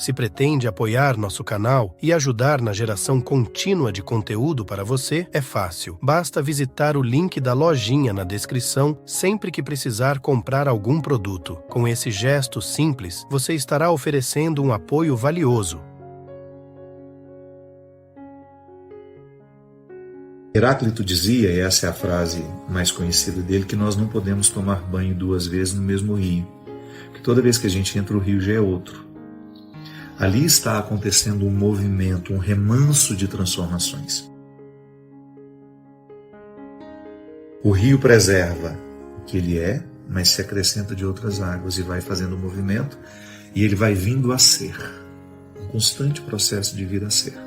Se pretende apoiar nosso canal e ajudar na geração contínua de conteúdo para você, é fácil. Basta visitar o link da lojinha na descrição sempre que precisar comprar algum produto. Com esse gesto simples, você estará oferecendo um apoio valioso. Heráclito dizia, e essa é a frase mais conhecida dele, que nós não podemos tomar banho 2 vezes no mesmo rio, que toda vez que a gente entra o rio já é outro. Ali está acontecendo um movimento, um remanso de transformações. O rio preserva o que ele é, mas se acrescenta de outras águas e vai fazendo o movimento, e ele vai vindo a ser, um constante processo de vir a ser.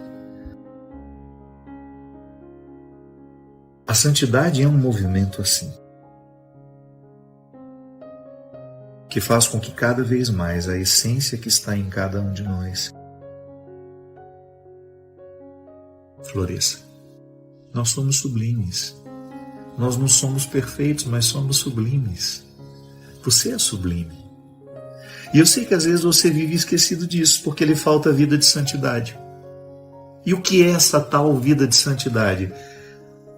A santidade é um movimento assim, que faz com que cada vez mais a essência que está em cada um de nós floresça. Nós somos sublimes. Nós não somos perfeitos, mas somos sublimes. Você é sublime. E eu sei que às vezes você vive esquecido disso, porque lhe falta vida de santidade. E o que é essa tal vida de santidade?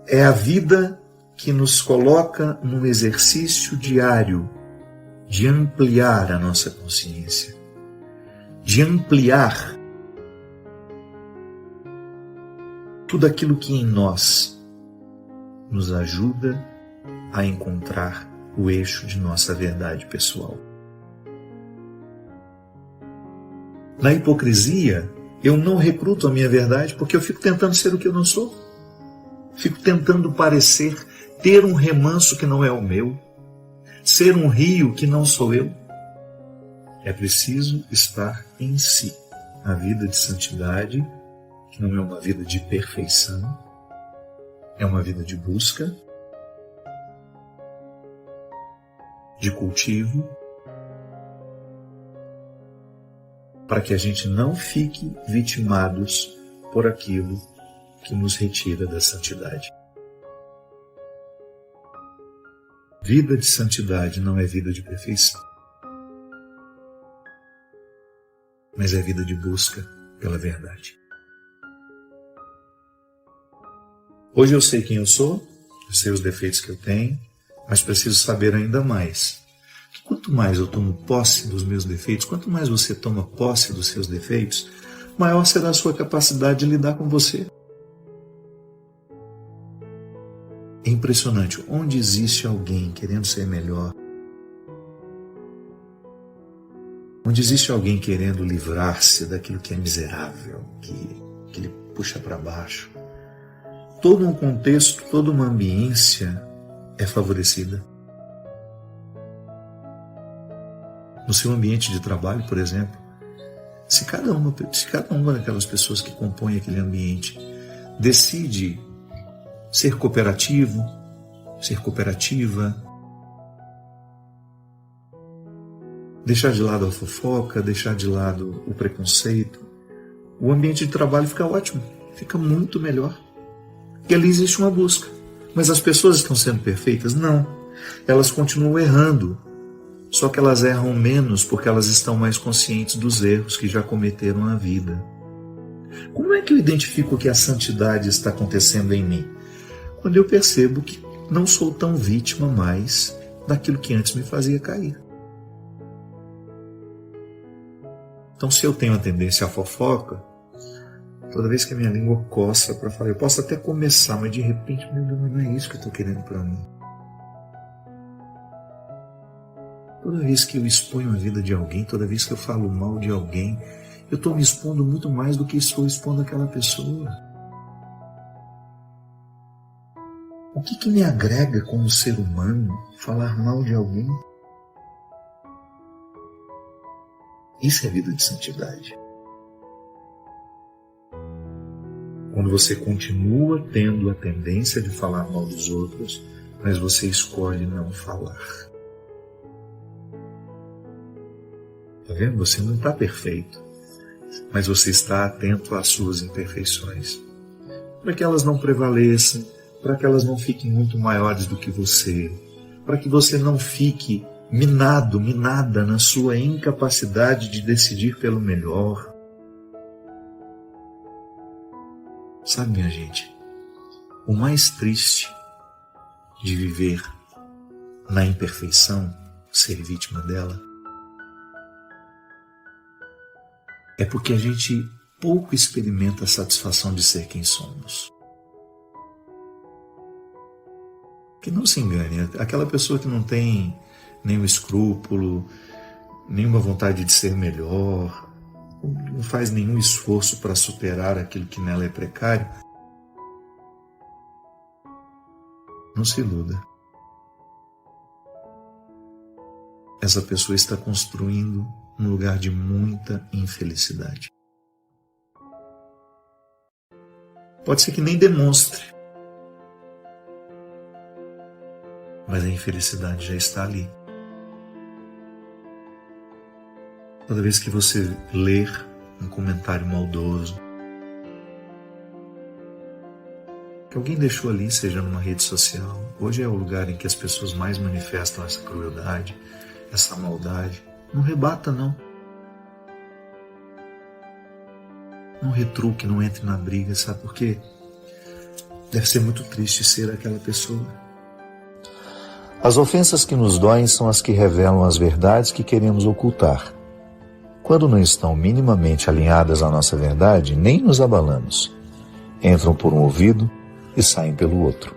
É a vida que nos coloca num exercício diário de ampliar a nossa consciência, de ampliar tudo aquilo que em nós nos ajuda a encontrar o eixo de nossa verdade pessoal. Na hipocrisia, eu não recruto a minha verdade porque eu fico tentando ser o que eu não sou. Fico tentando parecer, ter um remanso que não é o meu, ser um rio que não sou eu. É preciso estar em si. A vida de santidade, que não é uma vida de perfeição, é uma vida de busca, de cultivo, para que a gente não fique vitimados por aquilo que nos retira da santidade. Vida de santidade não é vida de perfeição, mas é vida de busca pela verdade. Hoje eu sei quem eu sou, eu sei os defeitos que eu tenho, mas preciso saber ainda mais. Que quanto mais eu tomo posse dos meus defeitos, quanto mais você toma posse dos seus defeitos, maior será a sua capacidade de lidar com você. É impressionante, onde existe alguém querendo ser melhor, onde existe alguém querendo livrar-se daquilo que é miserável, que lhe puxa para baixo, todo um contexto, toda uma ambiência é favorecida. No seu ambiente de trabalho, por exemplo, se cada uma daquelas pessoas que compõem aquele ambiente decide ser cooperativo, ser cooperativa, deixar de lado a fofoca, deixar de lado o preconceito, o ambiente de trabalho fica ótimo, fica muito melhor. E ali existe uma busca. Mas as pessoas estão sendo perfeitas? Não. Elas continuam errando. Só que elas erram menos porque elas estão mais conscientes dos erros que já cometeram na vida. Como é que eu identifico que a santidade está acontecendo em mim? Quando eu percebo que não sou tão vítima mais daquilo que antes me fazia cair. Então, se eu tenho a tendência à fofoca, toda vez que a minha língua coça para falar, eu posso até começar, mas de repente, meu Deus, não é isso que eu estou querendo para mim. Toda vez que eu exponho a vida de alguém, toda vez que eu falo mal de alguém, eu estou me expondo muito mais do que estou expondo aquela pessoa. O que me agrega como ser humano falar mal de alguém? Isso é vida de santidade. Quando você continua tendo a tendência de falar mal dos outros, mas você escolhe não falar. Está vendo? Você não está perfeito, mas você está atento às suas imperfeições. Para que elas não prevaleçam, para que elas não fiquem muito maiores do que você, para que você não fique minada na sua incapacidade de decidir pelo melhor. Sabe, minha gente, o mais triste de viver na imperfeição, ser vítima dela, é porque a gente pouco experimenta a satisfação de ser quem somos. Que não se engane, aquela pessoa que não tem nenhum escrúpulo, nenhuma vontade de ser melhor, não faz nenhum esforço para superar aquilo que nela é precário, não se iluda. Essa pessoa está construindo um lugar de muita infelicidade. Pode ser que nem demonstre, mas a infelicidade já está ali. Toda vez que você ler um comentário maldoso que alguém deixou ali, seja numa rede social, hoje é o lugar em que as pessoas mais manifestam essa crueldade, essa maldade, não rebata não. Não retruque, não entre na briga, sabe por quê? Deve ser muito triste ser aquela pessoa. As ofensas que nos doem são as que revelam as verdades que queremos ocultar. Quando não estão minimamente alinhadas à nossa verdade, nem nos abalamos. Entram por um ouvido e saem pelo outro.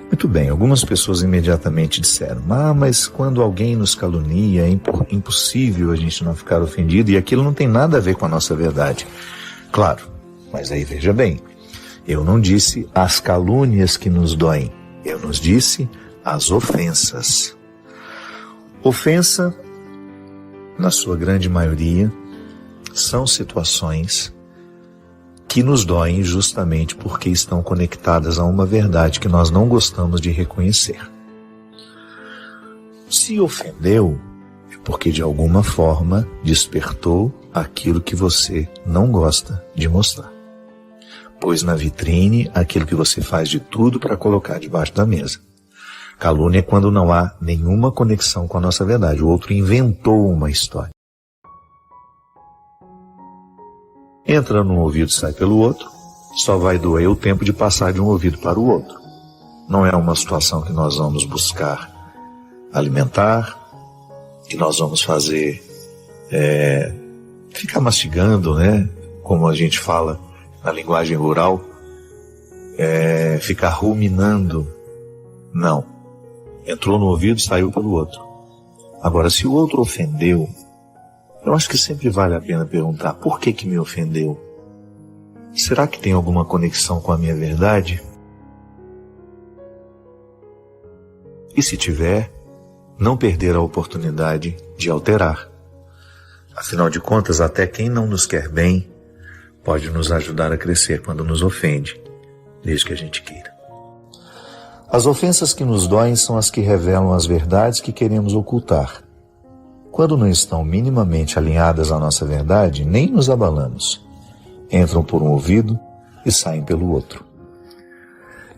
Muito bem, algumas pessoas imediatamente disseram, mas quando alguém nos calunia, é impossível a gente não ficar ofendido e aquilo não tem nada a ver com a nossa verdade. Claro, mas aí veja bem, eu não disse as calúnias que nos doem, eu nos disse as ofensas. Ofensa, na sua grande maioria, são situações que nos doem justamente porque estão conectadas a uma verdade que nós não gostamos de reconhecer. Se ofendeu, é porque de alguma forma despertou aquilo que você não gosta de mostrar. Pôs na vitrine aquilo que você faz de tudo para colocar debaixo da mesa. Calúnia é quando não há nenhuma conexão com a nossa verdade. O outro inventou uma história. Entra num ouvido e sai pelo outro, só vai doer o tempo de passar de um ouvido para o outro. Não é uma situação que nós vamos buscar alimentar, que nós vamos fazer ficar mastigando, né? Como a gente fala na linguagem rural, ficar ruminando. Não. Entrou no ouvido, saiu pelo outro. Agora, se o outro ofendeu, eu acho que sempre vale a pena perguntar, por que me ofendeu? Será que tem alguma conexão com a minha verdade? E se tiver, não perder a oportunidade de alterar. Afinal de contas, até quem não nos quer bem pode nos ajudar a crescer quando nos ofende, desde que a gente queira. As ofensas que nos doem são as que revelam as verdades que queremos ocultar. Quando não estão minimamente alinhadas à nossa verdade, nem nos abalamos. Entram por um ouvido e saem pelo outro.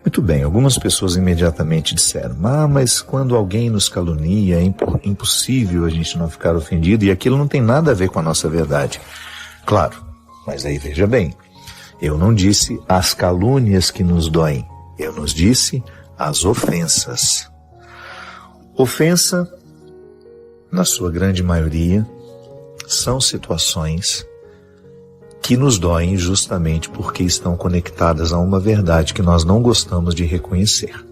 Muito bem, algumas pessoas imediatamente disseram, mas quando alguém nos calunia, é impossível a gente não ficar ofendido e aquilo não tem nada a ver com a nossa verdade. Claro, mas aí veja bem, eu não disse as calúnias que nos doem, eu nos disse as ofensas. Ofensa, na sua grande maioria, são situações que nos doem justamente porque estão conectadas a uma verdade que nós não gostamos de reconhecer.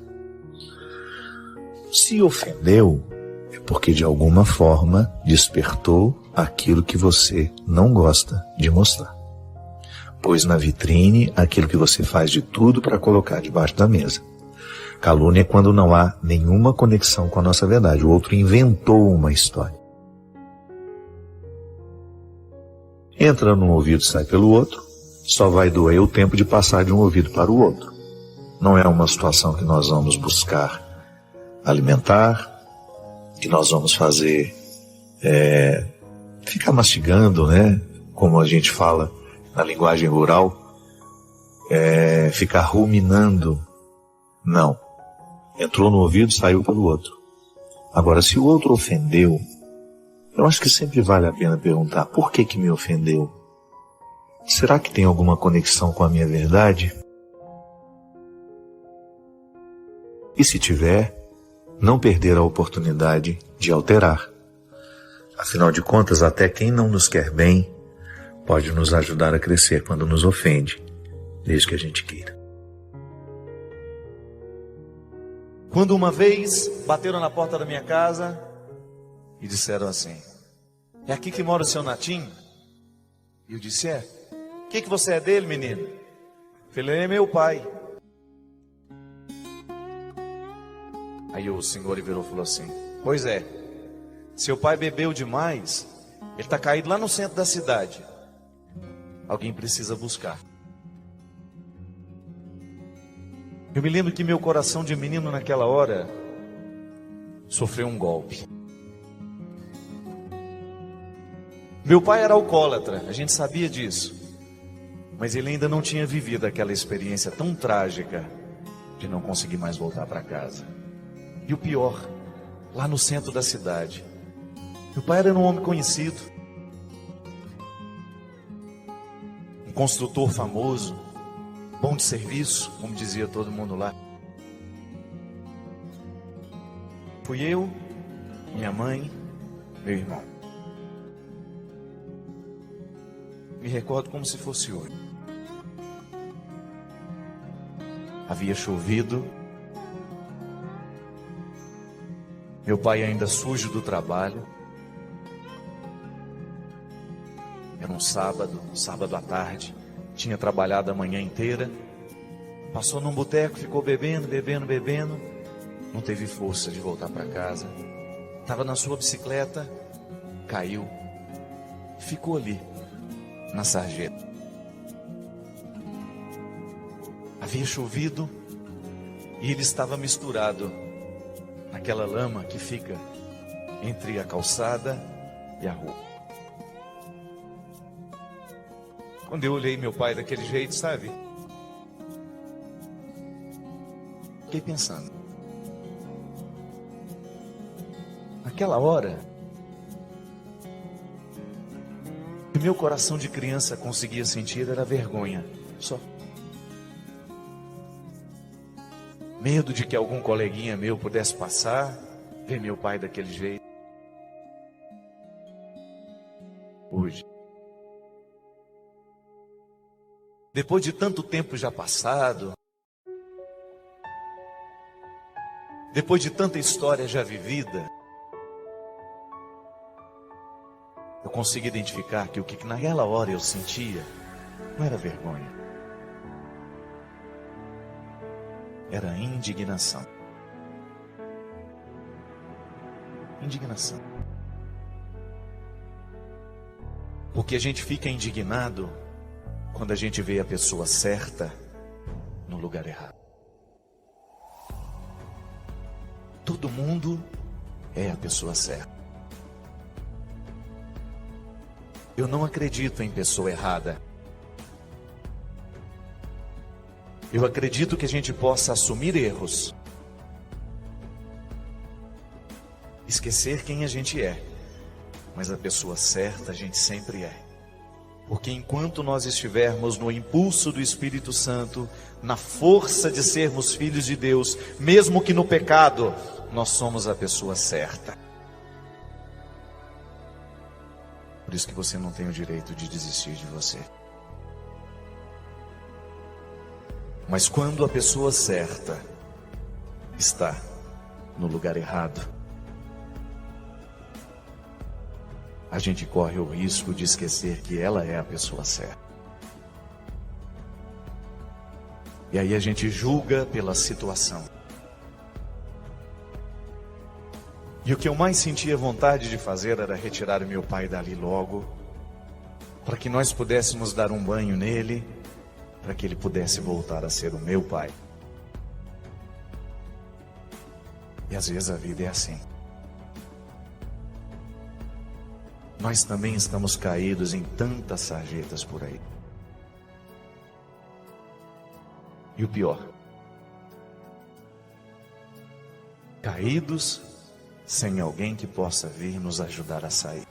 Se ofendeu, é porque de alguma forma despertou aquilo que você não gosta de mostrar. Pôs na vitrine aquilo que você faz de tudo para colocar debaixo da mesa. Calúnia é quando não há nenhuma conexão com a nossa verdade. O outro inventou uma história. Entra num ouvido e sai pelo outro, só vai doer o tempo de passar de um ouvido para o outro. Não é uma situação que nós vamos buscar alimentar, que nós vamos fazer ficar mastigando, né? Como a gente fala na linguagem rural, ficar ruminando. Não. Entrou no ouvido, saiu pelo outro. Agora, se o outro ofendeu, eu acho que sempre vale a pena perguntar: por que que me ofendeu? Será que tem alguma conexão com a minha verdade? E se tiver, não perder a oportunidade de alterar. Afinal de contas, até quem não nos quer bem pode nos ajudar a crescer quando nos ofende, desde que a gente queira. Quando uma vez bateram na porta da minha casa e disseram assim: é aqui que mora o seu Natinho? E eu disse: é. O que você é dele, menino? Falei: ele é meu pai. Aí o senhor virou e falou assim: pois é, seu pai bebeu demais, ele está caído lá no centro da cidade. Alguém precisa buscar. Eu me lembro que meu coração de menino naquela hora sofreu um golpe. Meu pai era alcoólatra, a gente sabia disso, mas ele ainda não tinha vivido aquela experiência tão trágica de não conseguir mais voltar para casa. E o pior, lá no centro da cidade, meu pai era um homem conhecido, um construtor famoso, bom de serviço, como dizia todo mundo lá. Fui eu, minha mãe, meu irmão. Me recordo como se fosse hoje. Havia chovido, meu pai ainda sujo do trabalho. Era um sábado à tarde. Tinha trabalhado a manhã inteira. Passou num boteco, ficou bebendo. Não teve força de voltar para casa. Estava na sua bicicleta, caiu. Ficou ali, na sarjeta. Havia chovido e ele estava misturado naquela lama que fica entre a calçada e a rua. Quando eu olhei meu pai daquele jeito, sabe? Fiquei pensando. Naquela hora, o que meu coração de criança conseguia sentir era vergonha, só. Medo de que algum coleguinha meu pudesse passar, ver meu pai daquele jeito. Hoje, depois de tanto tempo já passado, depois de tanta história já vivida, eu consigo identificar que o que naquela hora eu sentia não era vergonha, era indignação. Indignação. Porque a gente fica indignado quando a gente vê a pessoa certa no lugar errado. Todo mundo é a pessoa certa. Eu não acredito em pessoa errada. Eu acredito que a gente possa assumir erros, esquecer quem a gente é, mas a pessoa certa a gente sempre é. Porque enquanto nós estivermos no impulso do Espírito Santo, na força de sermos filhos de Deus, mesmo que no pecado, nós somos a pessoa certa. Por isso que você não tem o direito de desistir de você. Mas quando a pessoa certa está no lugar errado, a gente corre o risco de esquecer que ela é a pessoa certa. E aí a gente julga pela situação. E o que eu mais sentia vontade de fazer era retirar o meu pai dali logo, para que nós pudéssemos dar um banho nele, para que ele pudesse voltar a ser o meu pai. E às vezes a vida é assim. Nós também estamos caídos em tantas sarjetas por aí. E o pior, caídos sem alguém que possa vir nos ajudar a sair.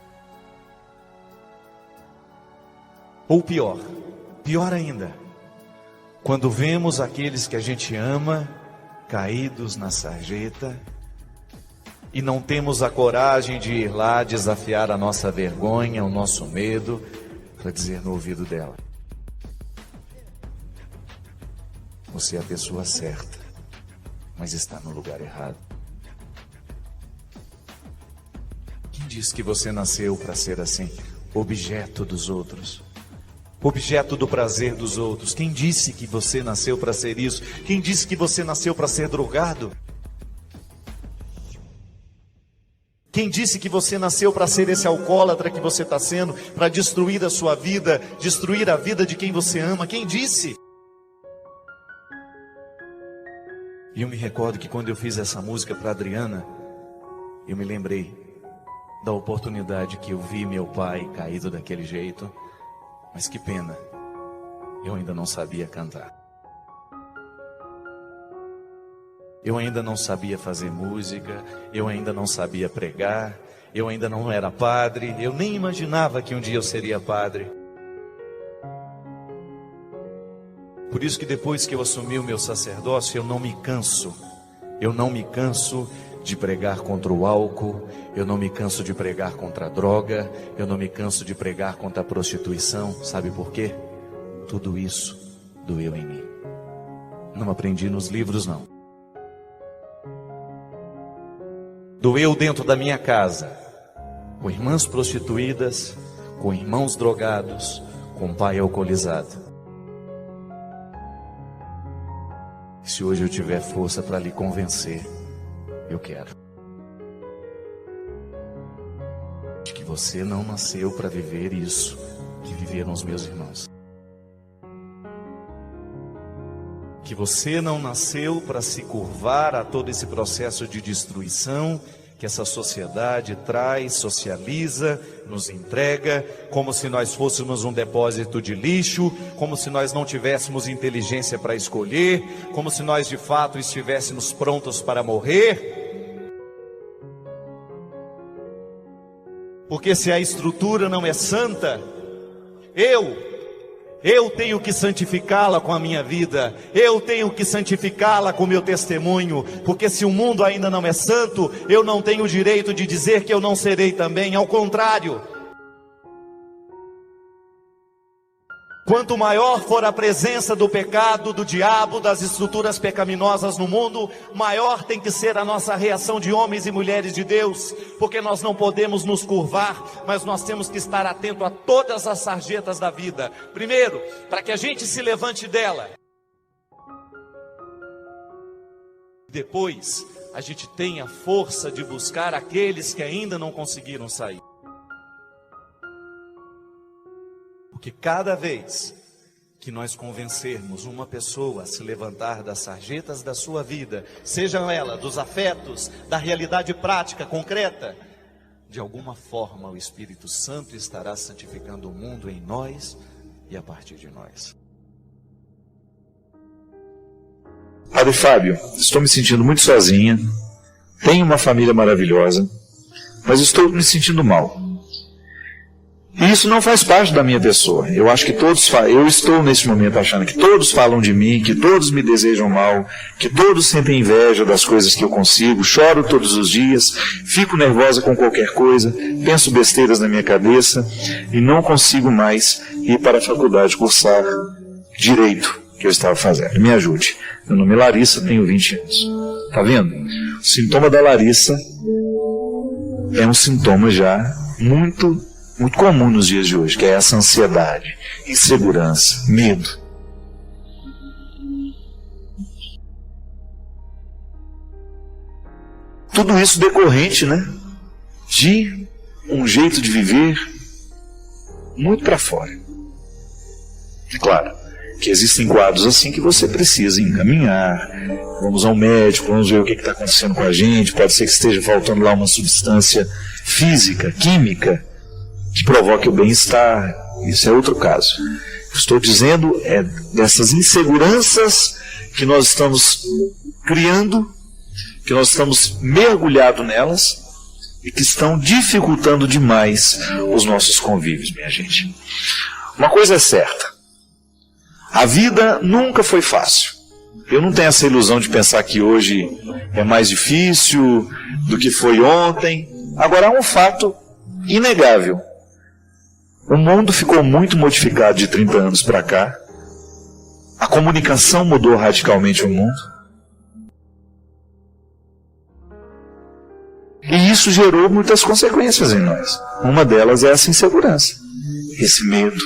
Ou pior ainda, quando vemos aqueles que a gente ama caídos na sarjeta e não temos a coragem de ir lá desafiar a nossa vergonha, o nosso medo, para dizer no ouvido dela: você é a pessoa certa, mas está no lugar errado. Quem disse que você nasceu para ser assim, objeto dos outros? Objeto do prazer dos outros. Quem disse que você nasceu para ser isso? Quem disse que você nasceu para ser drogado? Quem disse que você nasceu para ser esse alcoólatra que você está sendo, para destruir a sua vida, destruir a vida de quem você ama? Quem disse? E eu me recordo que quando eu fiz essa música para Adriana, eu me lembrei da oportunidade que eu vi meu pai caído daquele jeito. Mas que pena, eu ainda não sabia cantar. Eu ainda não sabia fazer música, eu ainda não sabia pregar, eu ainda não era padre, eu nem imaginava que um dia eu seria padre. Por isso que depois que eu assumi o meu sacerdócio, eu não me canso de pregar contra o álcool, eu não me canso de pregar contra a droga, eu não me canso de pregar contra a prostituição. Sabe por quê? Tudo isso doeu em mim. Não aprendi nos livros, não. Doeu dentro da minha casa, com irmãs prostituídas, com irmãos drogados, com pai alcoolizado. Se hoje eu tiver força para lhe convencer, eu quero. De que você não nasceu para viver isso que viveram os meus irmãos. Que você não nasceu para se curvar a todo esse processo de destruição que essa sociedade traz, socializa, nos entrega, como se nós fôssemos um depósito de lixo, como se nós não tivéssemos inteligência para escolher, como se nós de fato estivéssemos prontos para morrer. Porque se a estrutura não é santa, eu tenho que santificá-la com a minha vida, eu tenho que santificá-la com o meu testemunho, porque se o mundo ainda não é santo, eu não tenho o direito de dizer que eu não serei também, ao contrário. Quanto maior for a presença do pecado, do diabo, das estruturas pecaminosas no mundo, maior tem que ser a nossa reação de homens e mulheres de Deus, porque nós não podemos nos curvar, mas nós temos que estar atento a todas as sarjetas da vida. Primeiro, para que a gente se levante dela. Depois, a gente tenha força de buscar aqueles que ainda não conseguiram sair. Porque cada vez que nós convencermos uma pessoa a se levantar das sarjetas da sua vida, sejam elas dos afetos, da realidade prática, concreta, de alguma forma o Espírito Santo estará santificando o mundo em nós e a partir de nós. Padre Fábio, estou me sentindo muito sozinha, tenho uma família maravilhosa, mas estou me sentindo mal. E isso não faz parte da minha pessoa. Eu acho que eu estou nesse momento achando que todos falam de mim, que todos me desejam mal, que todos sentem inveja das coisas que eu consigo, choro todos os dias, fico nervosa com qualquer coisa, penso besteiras na minha cabeça e não consigo mais ir para a faculdade cursar direito que eu estava fazendo. Me ajude. Meu nome é Larissa, tenho 20 anos. Tá vendo? O sintoma da Larissa é um sintoma já muito comum nos dias de hoje, que é essa ansiedade, insegurança, medo. Tudo isso decorrente, de um jeito de viver muito para fora. É claro que existem quadros assim que você precisa encaminhar, vamos ao médico, vamos ver o que está acontecendo com a gente, pode ser que esteja faltando lá uma substância física, química, que provoque o bem-estar, isso é outro caso. Estou dizendo dessas inseguranças que nós estamos criando, que nós estamos mergulhados nelas, e que estão dificultando demais os nossos convívios, minha gente. Uma coisa é certa: a vida nunca foi fácil. Eu não tenho essa ilusão de pensar que hoje é mais difícil do que foi ontem. Agora, há um fato inegável: o mundo ficou muito modificado de 30 anos para cá. A comunicação mudou radicalmente o mundo. E isso gerou muitas consequências em nós. Uma delas é essa insegurança, esse medo.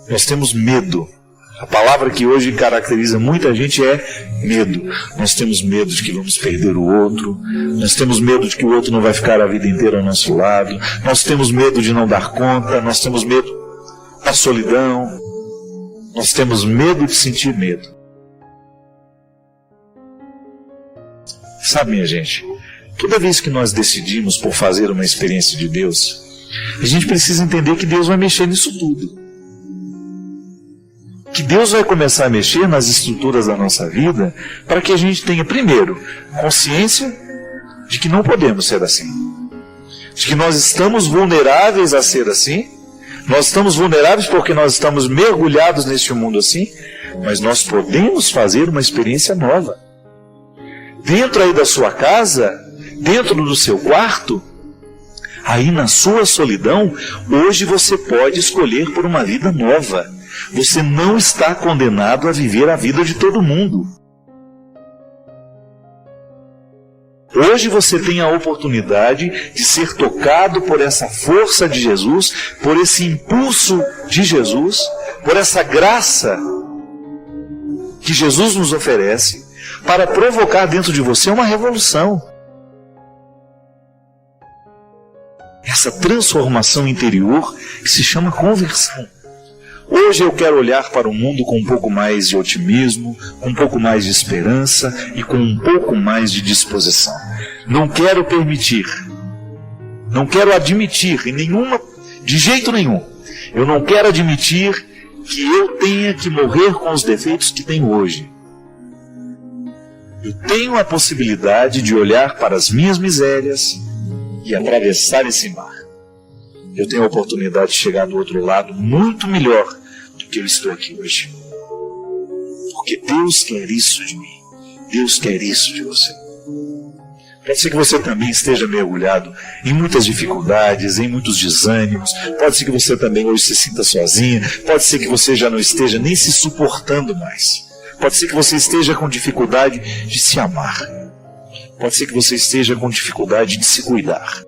Nós temos medo. A palavra que hoje caracteriza muita gente é medo. Nós temos medo de que vamos perder o outro. Nós temos medo de que o outro não vai ficar a vida inteira ao nosso lado. Nós temos medo de não dar conta. Nós temos medo da solidão. Nós temos medo de sentir medo. Sabe, minha gente, toda vez que nós decidimos por fazer uma experiência de Deus, a gente precisa entender que Deus vai mexer nisso tudo. Que Deus vai começar a mexer nas estruturas da nossa vida para que a gente tenha, primeiro, consciência de que não podemos ser assim. De que nós estamos vulneráveis a ser assim. Nós estamos vulneráveis porque nós estamos mergulhados neste mundo assim, mas nós podemos fazer uma experiência nova. Dentro aí da sua casa, dentro do seu quarto, aí na sua solidão, hoje você pode escolher por uma vida nova. Você não está condenado a viver a vida de todo mundo. Hoje você tem a oportunidade de ser tocado por essa força de Jesus, por esse impulso de Jesus, por essa graça que Jesus nos oferece, para provocar dentro de você uma revolução. Essa transformação interior que se chama conversão. Hoje eu quero olhar para o mundo com um pouco mais de otimismo, com um pouco mais de esperança e com um pouco mais de disposição. Não quero permitir, não quero admitir de jeito nenhum, eu não quero admitir que eu tenha que morrer com os defeitos que tenho hoje. Eu tenho a possibilidade de olhar para as minhas misérias e atravessar esse mar. Eu tenho a oportunidade de chegar do outro lado muito melhor do que eu estou aqui hoje. Porque Deus quer isso de mim. Deus quer isso de você. Pode ser que você também esteja mergulhado em muitas dificuldades, em muitos desânimos. Pode ser que você também hoje se sinta sozinha. Pode ser que você já não esteja nem se suportando mais. Pode ser que você esteja com dificuldade de se amar. Pode ser que você esteja com dificuldade de se cuidar.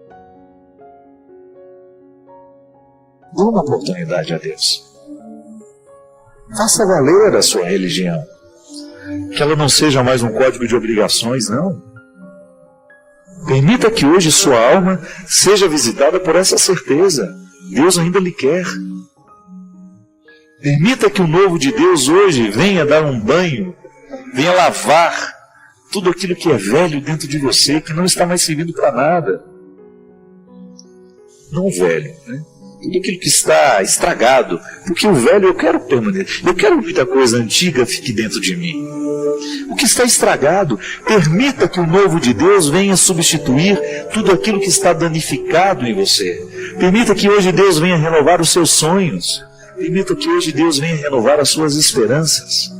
Dê uma oportunidade a Deus. Faça valer a sua religião. Que ela não seja mais um código de obrigações, não. Permita que hoje sua alma seja visitada por essa certeza. Deus ainda lhe quer. Permita que o novo de Deus hoje venha dar um banho, venha lavar tudo aquilo que é velho dentro de você, que não está mais servindo para nada. Não velho, né? Tudo aquilo que está estragado, porque o velho eu quero permanecer, eu quero que muita coisa antiga fique dentro de mim. O que está estragado, permita que o novo de Deus venha substituir tudo aquilo que está danificado em você. Permita que hoje Deus venha renovar os seus sonhos. Permita que hoje Deus venha renovar as suas esperanças.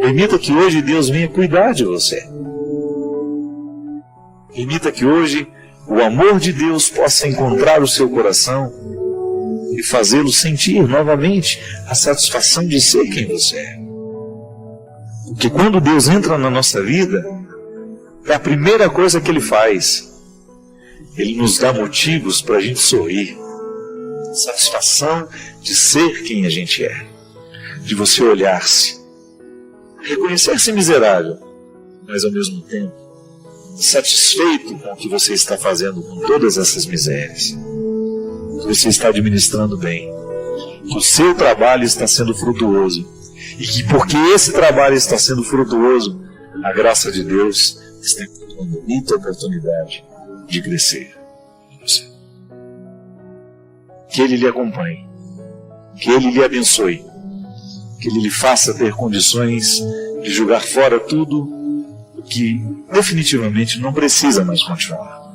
Permita que hoje Deus venha cuidar de você. Permita que hoje o amor de Deus possa encontrar o seu coração e fazê-lo sentir novamente a satisfação de ser quem você é. Porque quando Deus entra na nossa vida, é a primeira coisa que Ele faz. Ele nos dá motivos para a gente sorrir. Satisfação de ser quem a gente é. De você olhar-se, reconhecer-se miserável, mas ao mesmo tempo satisfeito com o que você está fazendo com todas essas misérias. Que você está administrando bem. Que o seu trabalho está sendo frutuoso. E que porque esse trabalho está sendo frutuoso, a graça de Deus está dando muita oportunidade de crescer em você. Que Ele lhe acompanhe. Que Ele lhe abençoe. Que Ele lhe faça ter condições de jogar fora tudo que definitivamente não precisa mais continuar.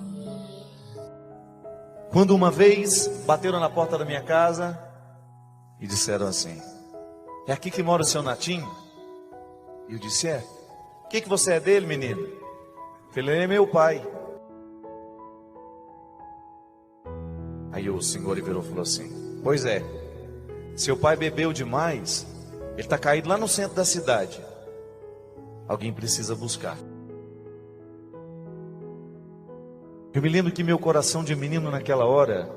Quando uma vez bateram na porta da minha casa e disseram assim: é aqui que mora o seu Natinho? E eu disse: é. O que você é dele, menino? Eu falei: ele é meu pai. Aí o senhor virou e falou assim: pois é, seu pai bebeu demais, ele está caído lá no centro da cidade. Alguém precisa buscar. Eu me lembro que meu coração de menino naquela hora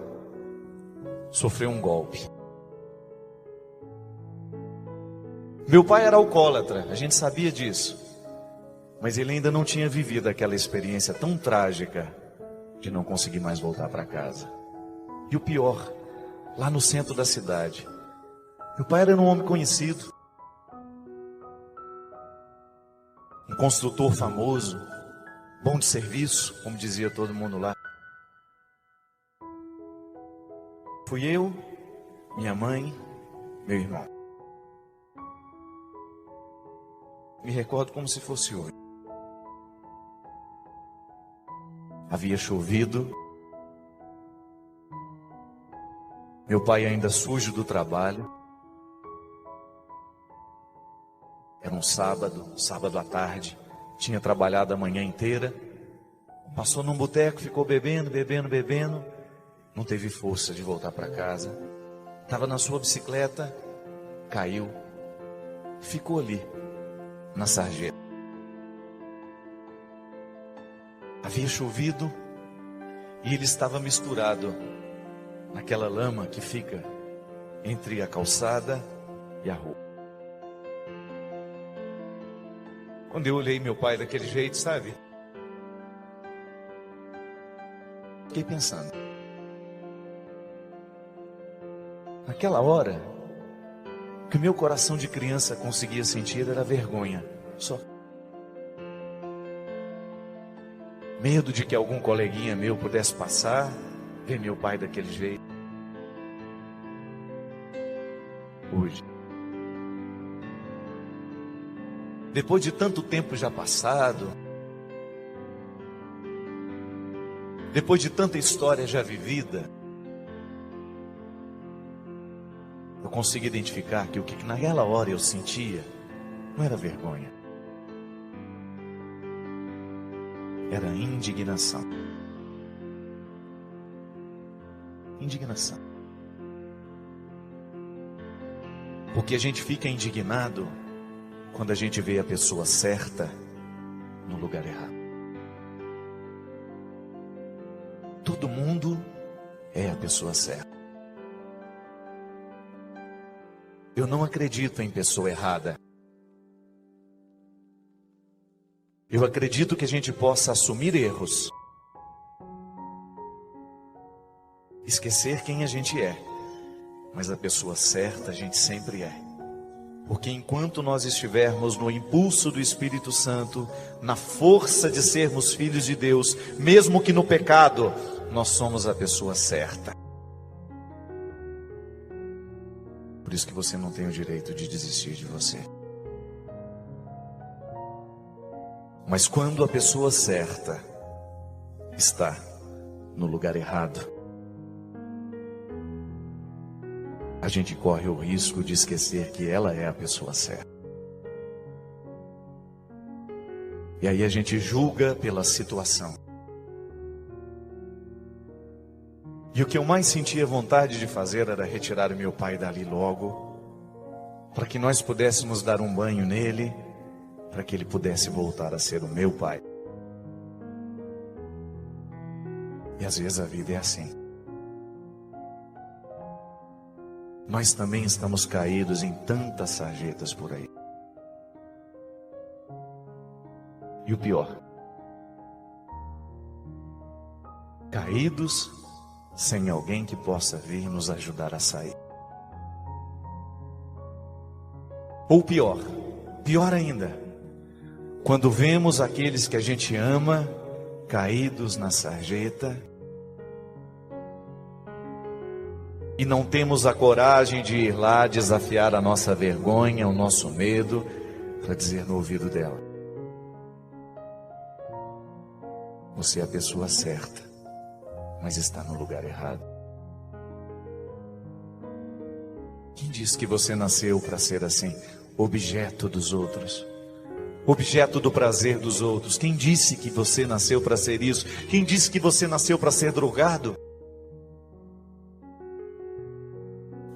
sofreu um golpe. Meu pai era alcoólatra, a gente sabia disso, mas ele ainda não tinha vivido aquela experiência tão trágica de não conseguir mais voltar para casa. E o pior, lá no centro da cidade, meu pai era um homem conhecido, um construtor famoso, bom de serviço, como dizia todo mundo lá. Fui eu, minha mãe, meu irmão. Me recordo como se fosse hoje. Havia chovido. Meu pai ainda sujo do trabalho. Era um sábado à tarde. Tinha trabalhado a manhã inteira. Passou num boteco, ficou bebendo. Não teve força de voltar para casa. Estava na sua bicicleta, caiu, ficou ali, na sarjeta. Havia chovido e ele estava misturado naquela lama que fica entre a calçada e a rua. Quando eu olhei meu pai daquele jeito, sabe? Fiquei pensando. Naquela hora, o que meu coração de criança conseguia sentir era vergonha, só. Medo de que algum coleguinha meu pudesse passar, ver meu pai daquele jeito. Hoje, depois de tanto tempo já passado, depois de tanta história já vivida, eu consigo identificar que o que naquela hora eu sentia não era vergonha, era indignação. Indignação. Porque a gente fica indignado quando a gente vê a pessoa certa no lugar errado. Todo mundo é a pessoa certa. Eu não acredito em pessoa errada. Eu acredito que a gente possa assumir erros, esquecer quem a gente é, mas a pessoa certa a gente sempre é. Porque enquanto nós estivermos no impulso do Espírito Santo, na força de sermos filhos de Deus, mesmo que no pecado, nós somos a pessoa certa. Por isso que você não tem o direito de desistir de você. Mas quando a pessoa certa está no lugar errado, a gente corre o risco de esquecer que ela é a pessoa certa. E aí a gente julga pela situação. E o que eu mais sentia vontade de fazer era retirar o meu pai dali logo, para que nós pudéssemos dar um banho nele, para que ele pudesse voltar a ser o meu pai. E às vezes a vida é assim. Nós também estamos caídos em tantas sarjetas por aí. E o pior, caídos sem alguém que possa vir nos ajudar a sair. Ou pior ainda, quando vemos aqueles que a gente ama caídos na sarjeta e não temos a coragem de ir lá desafiar a nossa vergonha, o nosso medo, para dizer no ouvido dela: Você é a pessoa certa, mas está no lugar errado. Quem disse que você nasceu para ser assim, objeto dos outros? Objeto do prazer dos outros? Quem disse que você nasceu para ser isso? Quem disse que você nasceu para ser drogado?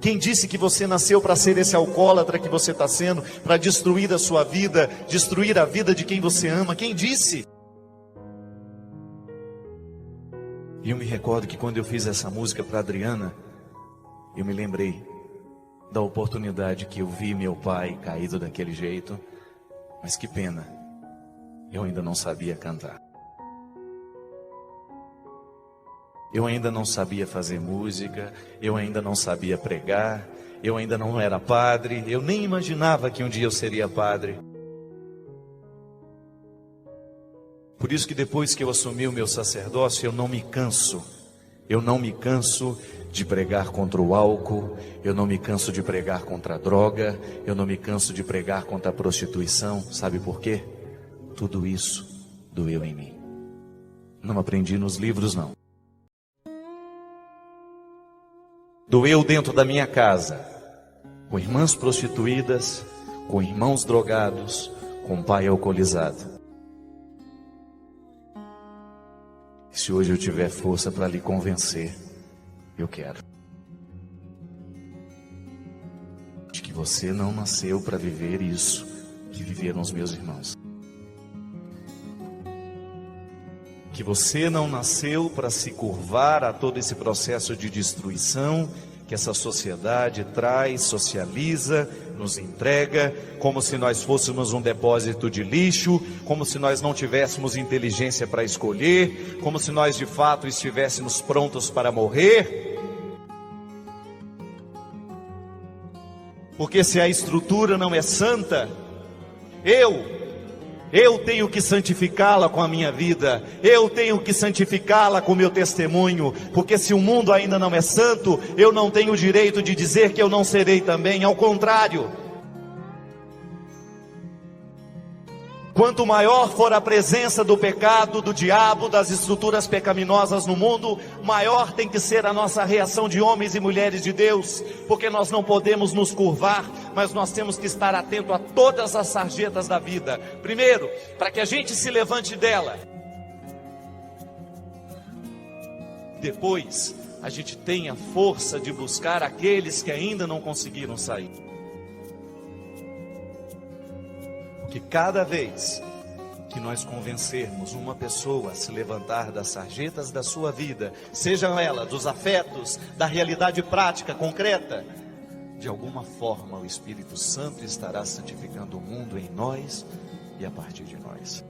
Quem disse que você nasceu para ser esse alcoólatra que você está sendo, para destruir a sua vida, destruir a vida de quem você ama? Quem disse? E eu me recordo que quando eu fiz essa música para Adriana, eu me lembrei da oportunidade que eu vi meu pai caído daquele jeito. Mas que pena, eu ainda não sabia cantar. Eu ainda não sabia fazer música, eu ainda não sabia pregar, eu ainda não era padre, eu nem imaginava que um dia eu seria padre. Por isso que depois que eu assumi o meu sacerdócio, eu não me canso de pregar contra o álcool, eu não me canso de pregar contra a droga, eu não me canso de pregar contra a prostituição. Sabe por quê? Tudo isso doeu em mim. Não aprendi nos livros, não. Doeu dentro da minha casa, com irmãs prostituídas, com irmãos drogados, com pai alcoolizado. Se hoje eu tiver força para lhe convencer, eu quero. De que você não nasceu para viver isso que viveram os meus irmãos. Que você não nasceu para se curvar a todo esse processo de destruição que essa sociedade traz, socializa, nos entrega, como se nós fôssemos um depósito de lixo, como se nós não tivéssemos inteligência para escolher, como se nós de fato estivéssemos prontos para morrer. Porque se a estrutura não é santa, eu tenho que santificá-la com a minha vida, eu tenho que santificá-la com o meu testemunho, porque se o mundo ainda não é santo, eu não tenho o direito de dizer que eu não serei também, ao contrário. Quanto maior for a presença do pecado, do diabo, das estruturas pecaminosas no mundo, maior tem que ser a nossa reação de homens e mulheres de Deus, porque nós não podemos nos curvar, mas nós temos que estar atento a todas as sarjetas da vida. Primeiro, para que a gente se levante dela. Depois, a gente tenha força de buscar aqueles que ainda não conseguiram sair. Que cada vez que nós convencermos uma pessoa a se levantar das sarjetas da sua vida, sejam elas dos afetos, da realidade prática, concreta, de alguma forma o Espírito Santo estará santificando o mundo em nós e a partir de nós.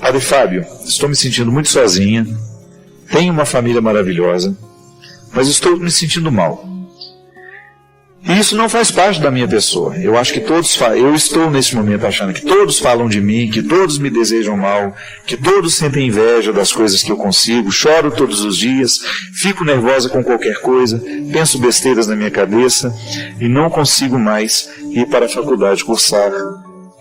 Padre Fábio, estou me sentindo muito sozinha, tenho uma família maravilhosa, mas estou me sentindo mal. E isso não faz parte da minha pessoa. Eu acho que eu estou nesse momento achando que todos falam de mim, que todos me desejam mal, que todos sentem inveja das coisas que eu consigo, choro todos os dias, fico nervosa com qualquer coisa, penso besteiras na minha cabeça e não consigo mais ir para a faculdade cursar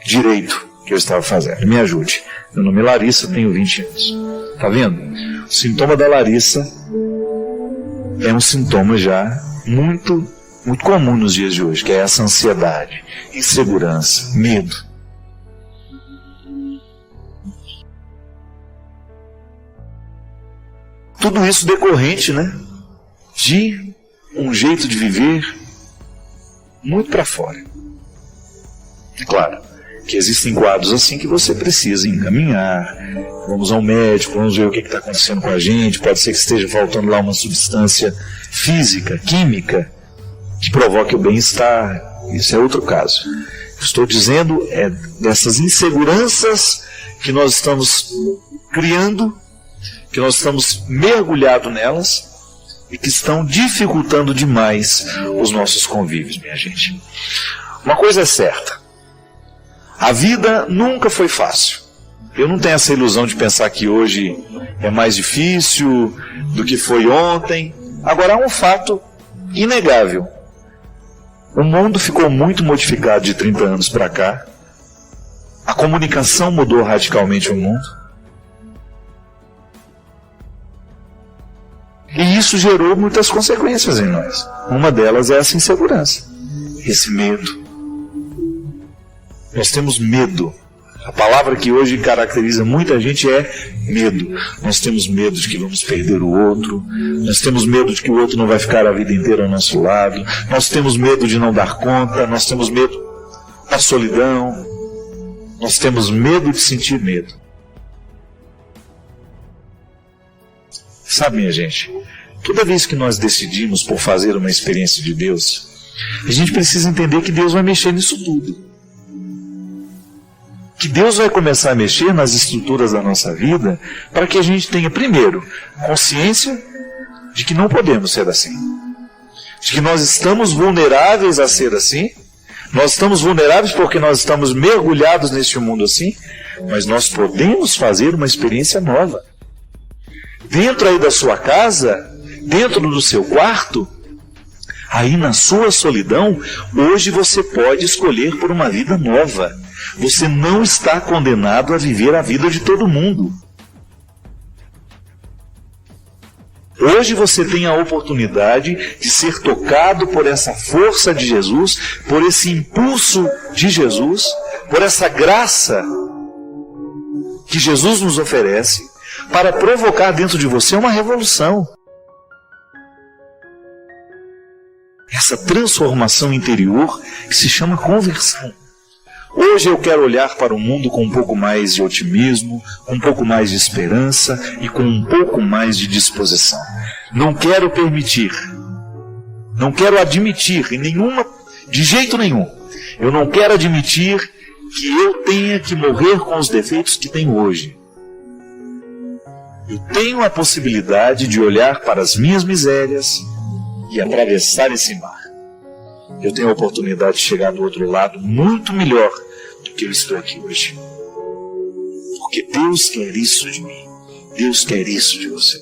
direito que eu estava fazendo. Me ajude. Meu nome é Larissa, tenho 20 anos. Tá vendo? O sintoma da Larissa é um sintoma já muito comum nos dias de hoje, que é essa ansiedade, insegurança, medo. Tudo isso decorrente, de um jeito de viver muito para fora. É claro que existem quadros assim que você precisa encaminhar, vamos ao médico, vamos ver o que está acontecendo com a gente, pode ser que esteja faltando lá uma substância física, química, que provoque o bem-estar. Isso é outro caso. Estou dizendo dessas inseguranças que nós estamos criando, que nós estamos mergulhados nelas e que estão dificultando demais os nossos convívios, minha gente. Uma coisa é certa, a vida nunca foi fácil. Eu não tenho essa ilusão de pensar que hoje é mais difícil do que foi ontem. Agora, há um fato inegável. O mundo ficou muito modificado de 30 anos para cá. A comunicação mudou radicalmente o mundo. E isso gerou muitas consequências em nós. Uma delas é essa insegurança, esse medo. Nós temos medo. A palavra que hoje caracteriza muita gente é medo. Nós temos medo de que vamos perder o outro. Nós temos medo de que o outro não vai ficar a vida inteira ao nosso lado. Nós temos medo de não dar conta. Nós temos medo da solidão. Nós temos medo de sentir medo. Sabe, minha gente, toda vez que nós decidimos por fazer uma experiência de Deus, a gente precisa entender que Deus vai mexer nisso tudo. Que Deus vai começar a mexer nas estruturas da nossa vida para que a gente tenha, primeiro, consciência de que não podemos ser assim. De que nós estamos vulneráveis a ser assim. Nós estamos vulneráveis porque nós estamos mergulhados neste mundo assim, mas nós podemos fazer uma experiência nova. Dentro aí da sua casa, dentro do seu quarto, aí na sua solidão, hoje você pode escolher por uma vida nova. Você não está condenado a viver a vida de todo mundo. Hoje você tem a oportunidade de ser tocado por essa força de Jesus, por esse impulso de Jesus, por essa graça que Jesus nos oferece, para provocar dentro de você uma revolução. Essa transformação interior que se chama conversão. Hoje eu quero olhar para o mundo com um pouco mais de otimismo, com um pouco mais de esperança e com um pouco mais de disposição. Não quero permitir, não quero admitir de jeito nenhum, eu não quero admitir que eu tenha que morrer com os defeitos que tenho hoje. Eu tenho a possibilidade de olhar para as minhas misérias e atravessar esse mar. Eu tenho a oportunidade de chegar do outro lado muito melhor do que eu estou aqui hoje. Porque Deus quer isso de mim. Deus quer isso de você.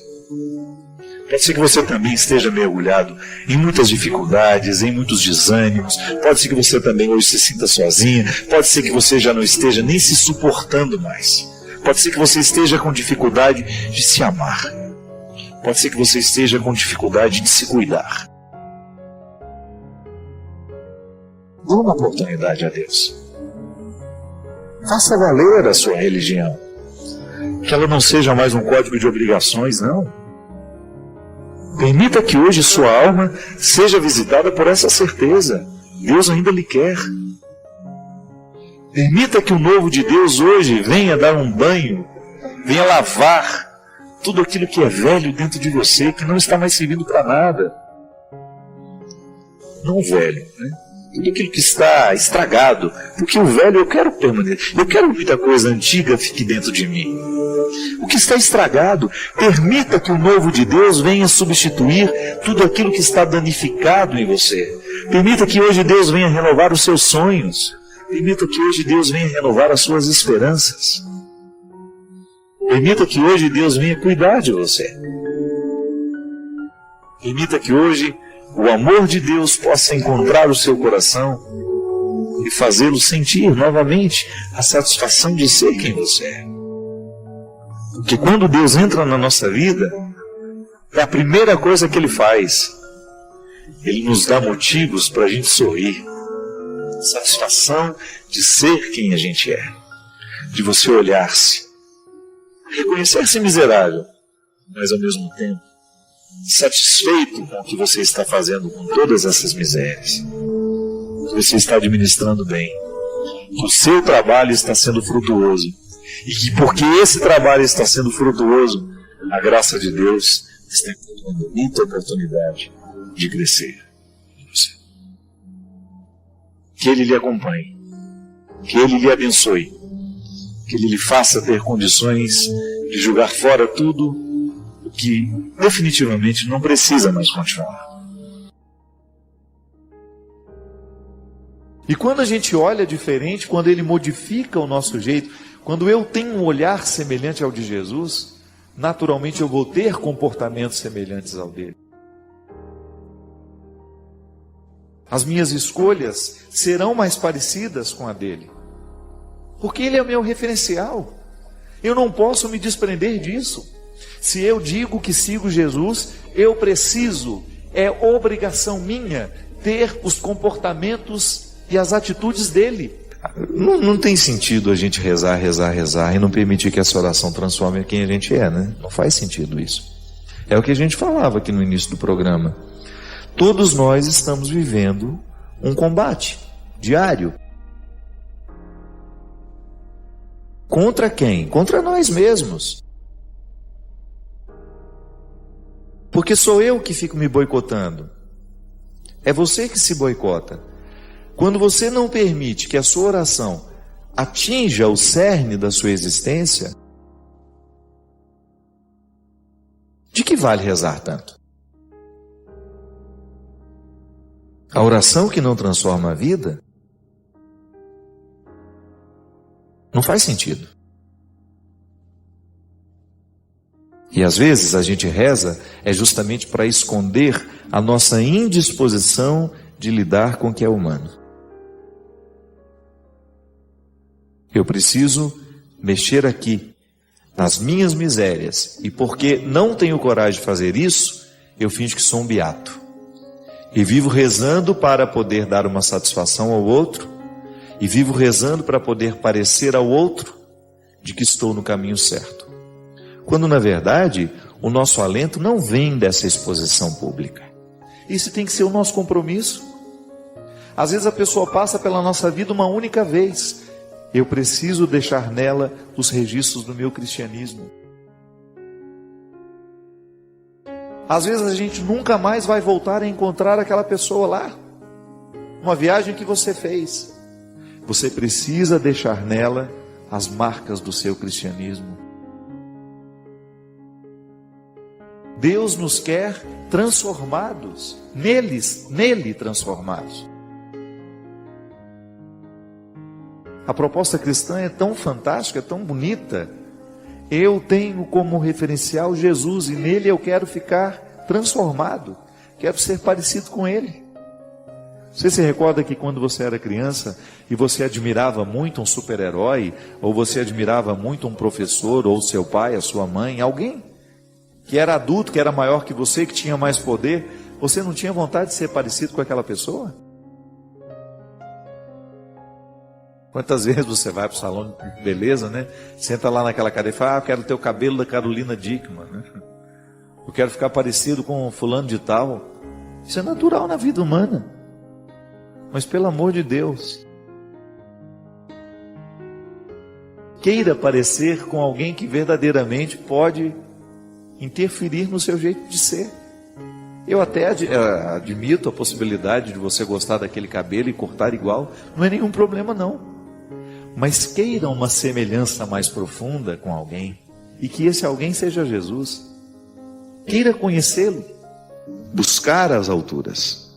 Pode ser que você também esteja mergulhado em muitas dificuldades, em muitos desânimos. Pode ser que você também hoje se sinta sozinha. Pode ser que você já não esteja nem se suportando mais. Pode ser que você esteja com dificuldade de se amar. Pode ser que você esteja com dificuldade de se cuidar. Dê uma oportunidade a Deus. Faça valer a sua religião. Que ela não seja mais um código de obrigações, não. Permita que hoje sua alma seja visitada por essa certeza. Deus ainda lhe quer. Permita que o novo de Deus hoje venha dar um banho, venha lavar tudo aquilo que é velho dentro de você, que não está mais servindo para nada. Não velho, né? Tudo aquilo que está estragado, porque o velho eu quero permanecer, eu quero que muita coisa antiga fique dentro de mim. O que está estragado, permita que o novo de Deus venha substituir tudo aquilo que está danificado em você. Permita que hoje Deus venha renovar os seus sonhos. Permita que hoje Deus venha renovar as suas esperanças. Permita que hoje Deus venha cuidar de você. Permita que hoje o amor de Deus possa encontrar o seu coração e fazê-lo sentir novamente a satisfação de ser quem você é. Porque quando Deus entra na nossa vida, é a primeira coisa que Ele faz. Ele nos dá motivos para a gente sorrir. Satisfação de ser quem a gente é. De você olhar-se, reconhecer-se miserável, mas ao mesmo tempo satisfeito com o que você está fazendo com todas essas misérias. Que você está administrando bem. Que o seu trabalho está sendo frutuoso. E que porque esse trabalho está sendo frutuoso, a graça de Deus está encontrando muita oportunidade de crescer em você. Que Ele lhe acompanhe. Que Ele lhe abençoe. Que Ele lhe faça ter condições de jogar fora tudo o que definitivamente não precisa mais continuar. E quando a gente olha diferente, quando Ele modifica o nosso jeito, quando eu tenho um olhar semelhante ao de Jesus, naturalmente eu vou ter comportamentos semelhantes ao dele. As minhas escolhas serão mais parecidas com a dele. porque Ele é o meu referencial. Eu não posso me desprender disso. Se eu digo que sigo Jesus, eu preciso, é obrigação minha, ter os comportamentos e as atitudes dele. Não tem sentido a gente rezar e não permitir que essa oração transforme quem a gente é, né? Não faz sentido isso. É o que a gente falava aqui no início do programa. Todos nós estamos vivendo um combate diário. Contra quem? Contra nós mesmos. Porque sou eu que fico me boicotando. É você que se boicota. Quando você não permite que a sua oração atinja o cerne da sua existência, de que vale rezar tanto? A oração que não transforma a vida não faz sentido. E às vezes a gente reza é justamente para esconder a nossa indisposição de lidar com o que é humano. Eu preciso mexer aqui nas minhas misérias, e porque não tenho coragem de fazer isso, eu finjo que sou um beato. E vivo rezando para poder dar uma satisfação ao outro, e vivo rezando para poder parecer ao outro de que estou no caminho certo. Quando na verdade o nosso alento não vem dessa exposição pública. Isso tem que ser o nosso compromisso. Às vezes a pessoa passa pela nossa vida uma única vez. Eu preciso deixar nela os registros do meu cristianismo. Às vezes a gente nunca mais vai voltar a encontrar aquela pessoa lá. Uma viagem que você fez. Você precisa deixar nela as marcas do seu cristianismo. Deus nos quer transformados, nele transformados. A proposta cristã é tão fantástica, tão bonita. Eu tenho como referencial Jesus e nele eu quero ficar transformado. Quero ser parecido com ele. Você se recorda que quando você era criança e você admirava muito um super-herói, ou você admirava muito um professor, ou seu pai, a sua mãe, alguém que era adulto, que era maior que você, que tinha mais poder, você não tinha vontade de ser parecido com aquela pessoa? Quantas vezes você vai para o salão de beleza, né? Senta lá naquela cadeira e fala, eu quero ter o cabelo da Carolina Dickmann, né? Eu quero ficar parecido com fulano de tal. Isso é natural na vida humana. Mas pelo amor de Deus, queira parecer com alguém que verdadeiramente pode interferir no seu jeito de ser. Eu até admito a possibilidade de você gostar daquele cabelo e cortar igual. Não é nenhum problema não. Mas queira uma semelhança mais profunda com alguém, e que esse alguém seja Jesus. Queira conhecê-lo, buscar as alturas.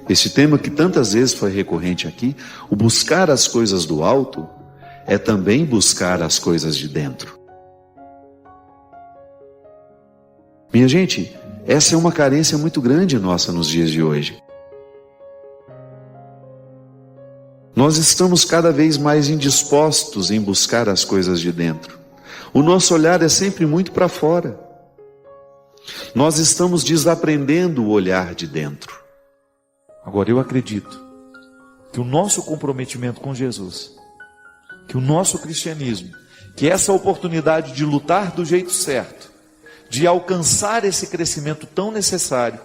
Esse tema que tantas vezes foi recorrente aqui, o buscar as coisas do alto, é também buscar as coisas de dentro. Minha gente, essa é uma carência muito grande nossa nos dias de hoje. Nós estamos cada vez mais indispostos em buscar as coisas de dentro. O nosso olhar é sempre muito para fora. Nós estamos desaprendendo o olhar de dentro. Agora eu acredito que o nosso comprometimento com Jesus, que o nosso cristianismo, que essa oportunidade de lutar do jeito certo, de alcançar esse crescimento tão necessário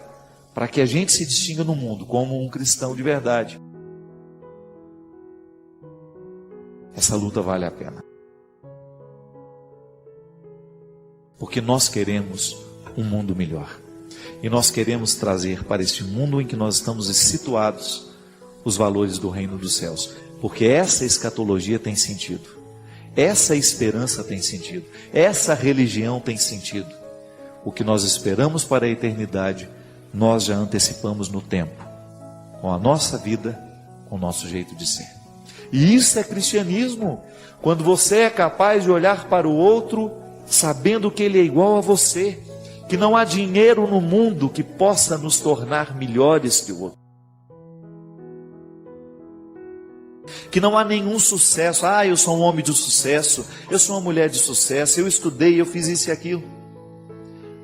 para que a gente se distinga no mundo como um cristão de verdade, essa luta vale a pena. Porque nós queremos um mundo melhor. E nós queremos trazer para este mundo em que nós estamos situados os valores do reino dos céus. Porque essa escatologia tem sentido. Essa esperança tem sentido. Essa religião tem sentido. O que nós esperamos para a eternidade, nós já antecipamos no tempo. Com a nossa vida, com o nosso jeito de ser. E isso é cristianismo. Quando você é capaz de olhar para o outro, sabendo que ele é igual a você. Que não há dinheiro no mundo que possa nos tornar melhores que o outro. Que não há nenhum sucesso. Eu sou um homem de sucesso, eu sou uma mulher de sucesso, eu estudei, eu fiz isso e aquilo.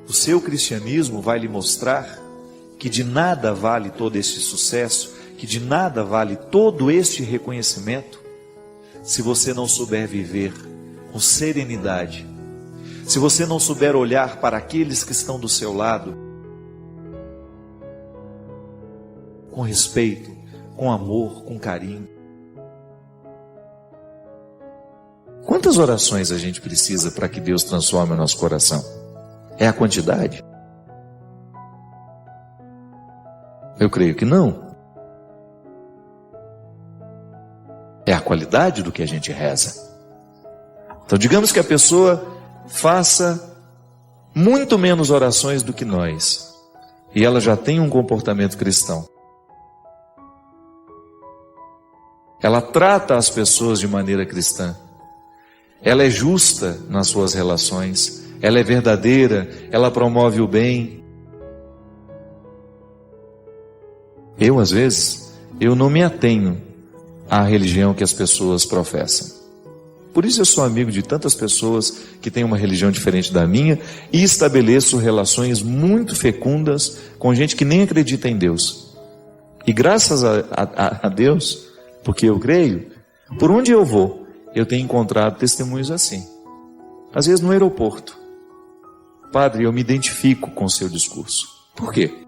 O seu cristianismo vai lhe mostrar que de nada vale todo este sucesso, que de nada vale todo este reconhecimento, se você não souber viver com serenidade, se você não souber olhar para aqueles que estão do seu lado com respeito, com amor, com carinho. Quantas orações a gente precisa para que Deus transforme o nosso coração? É a quantidade? Eu creio que não. É a qualidade do que a gente reza. Então, digamos que a pessoa faça muito menos orações do que nós, e ela já tem um comportamento cristão. Ela trata as pessoas de maneira cristã. Ela é justa nas suas relações. Ela é verdadeira. Ela promove o bem. Às vezes, eu não me atenho à religião que as pessoas professam. Por isso eu sou amigo de tantas pessoas que têm uma religião diferente da minha e estabeleço relações muito fecundas com gente que nem acredita em Deus. E graças a Deus, porque eu creio, por onde eu vou, eu tenho encontrado testemunhos assim. Às vezes no aeroporto. Padre, eu me identifico com o seu discurso. Por quê?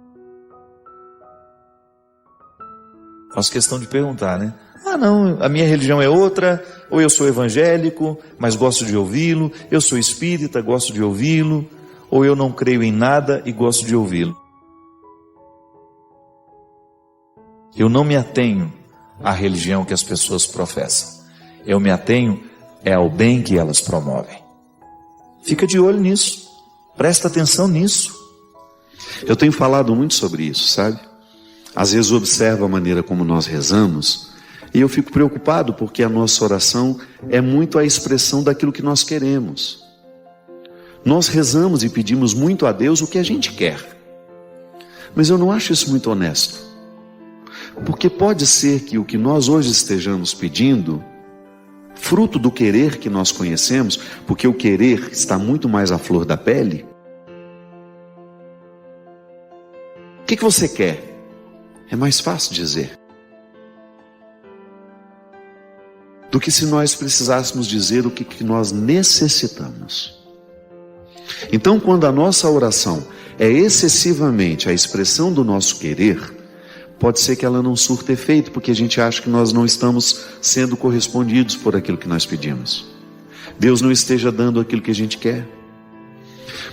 Faço questão de perguntar, né? Não, a minha religião é outra, ou eu sou evangélico, mas gosto de ouvi-lo, eu sou espírita, gosto de ouvi-lo, ou eu não creio em nada e gosto de ouvi-lo. Eu não me atenho à religião que as pessoas professam. Eu me atenho ao bem que elas promovem. Fica de olho nisso, presta atenção nisso. Eu tenho falado muito sobre isso, sabe? Às vezes eu observo a maneira como nós rezamos e eu fico preocupado porque a nossa oração é muito a expressão daquilo que nós queremos. Nós rezamos e pedimos muito a Deus o que a gente quer. Mas eu não acho isso muito honesto. Porque pode ser que o que nós hoje estejamos pedindo, fruto do querer que nós conhecemos, porque o querer está muito mais à flor da pele. O que você quer? É mais fácil dizer do que se nós precisássemos dizer o que nós necessitamos. Então, quando a nossa oração é excessivamente a expressão do nosso querer, pode ser que ela não surta efeito, porque a gente acha que nós não estamos sendo correspondidos por aquilo que nós pedimos. Deus não esteja dando aquilo que a gente quer.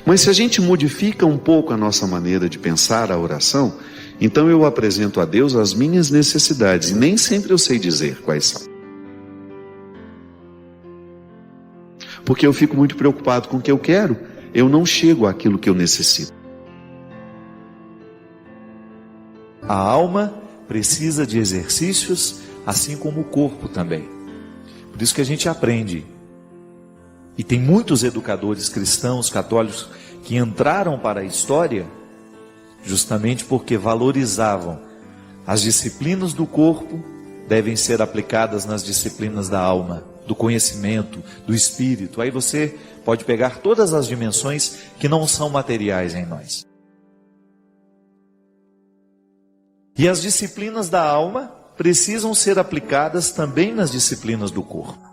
Mas se a gente modifica um pouco a nossa maneira de pensar a oração, então eu apresento a Deus as minhas necessidades, e nem sempre eu sei dizer quais são. Porque eu fico muito preocupado com o que eu quero, eu não chego àquilo que eu necessito. A alma precisa de exercícios, assim como o corpo também. Por isso que a gente aprende. E tem muitos educadores cristãos, católicos, que entraram para a história justamente porque valorizavam as disciplinas do corpo, devem ser aplicadas nas disciplinas da alma, do conhecimento, do espírito. Aí você pode pegar todas as dimensões que não são materiais em nós. E as disciplinas da alma precisam ser aplicadas também nas disciplinas do corpo.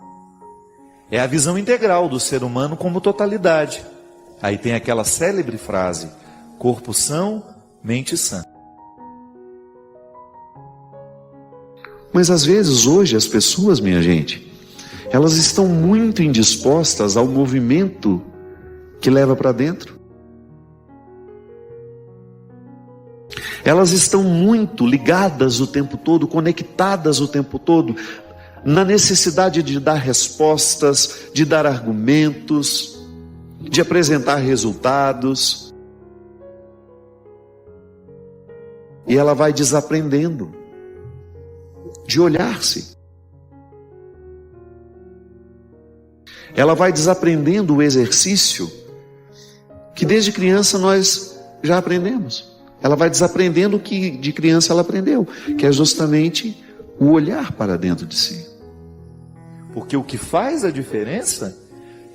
É a visão integral do ser humano como totalidade. Aí tem aquela célebre frase: corpo são, mente sã. Mas às vezes hoje as pessoas, minha gente, elas estão muito indispostas ao movimento que leva para dentro. Elas estão muito ligadas o tempo todo, conectadas o tempo todo, na necessidade de dar respostas, de dar argumentos, de apresentar resultados. E ela vai desaprendendo de olhar-se. Ela vai desaprendendo o exercício que desde criança nós já aprendemos. Ela vai desaprendendo o que de criança ela aprendeu, que é justamente o olhar para dentro de si. Porque o que faz a diferença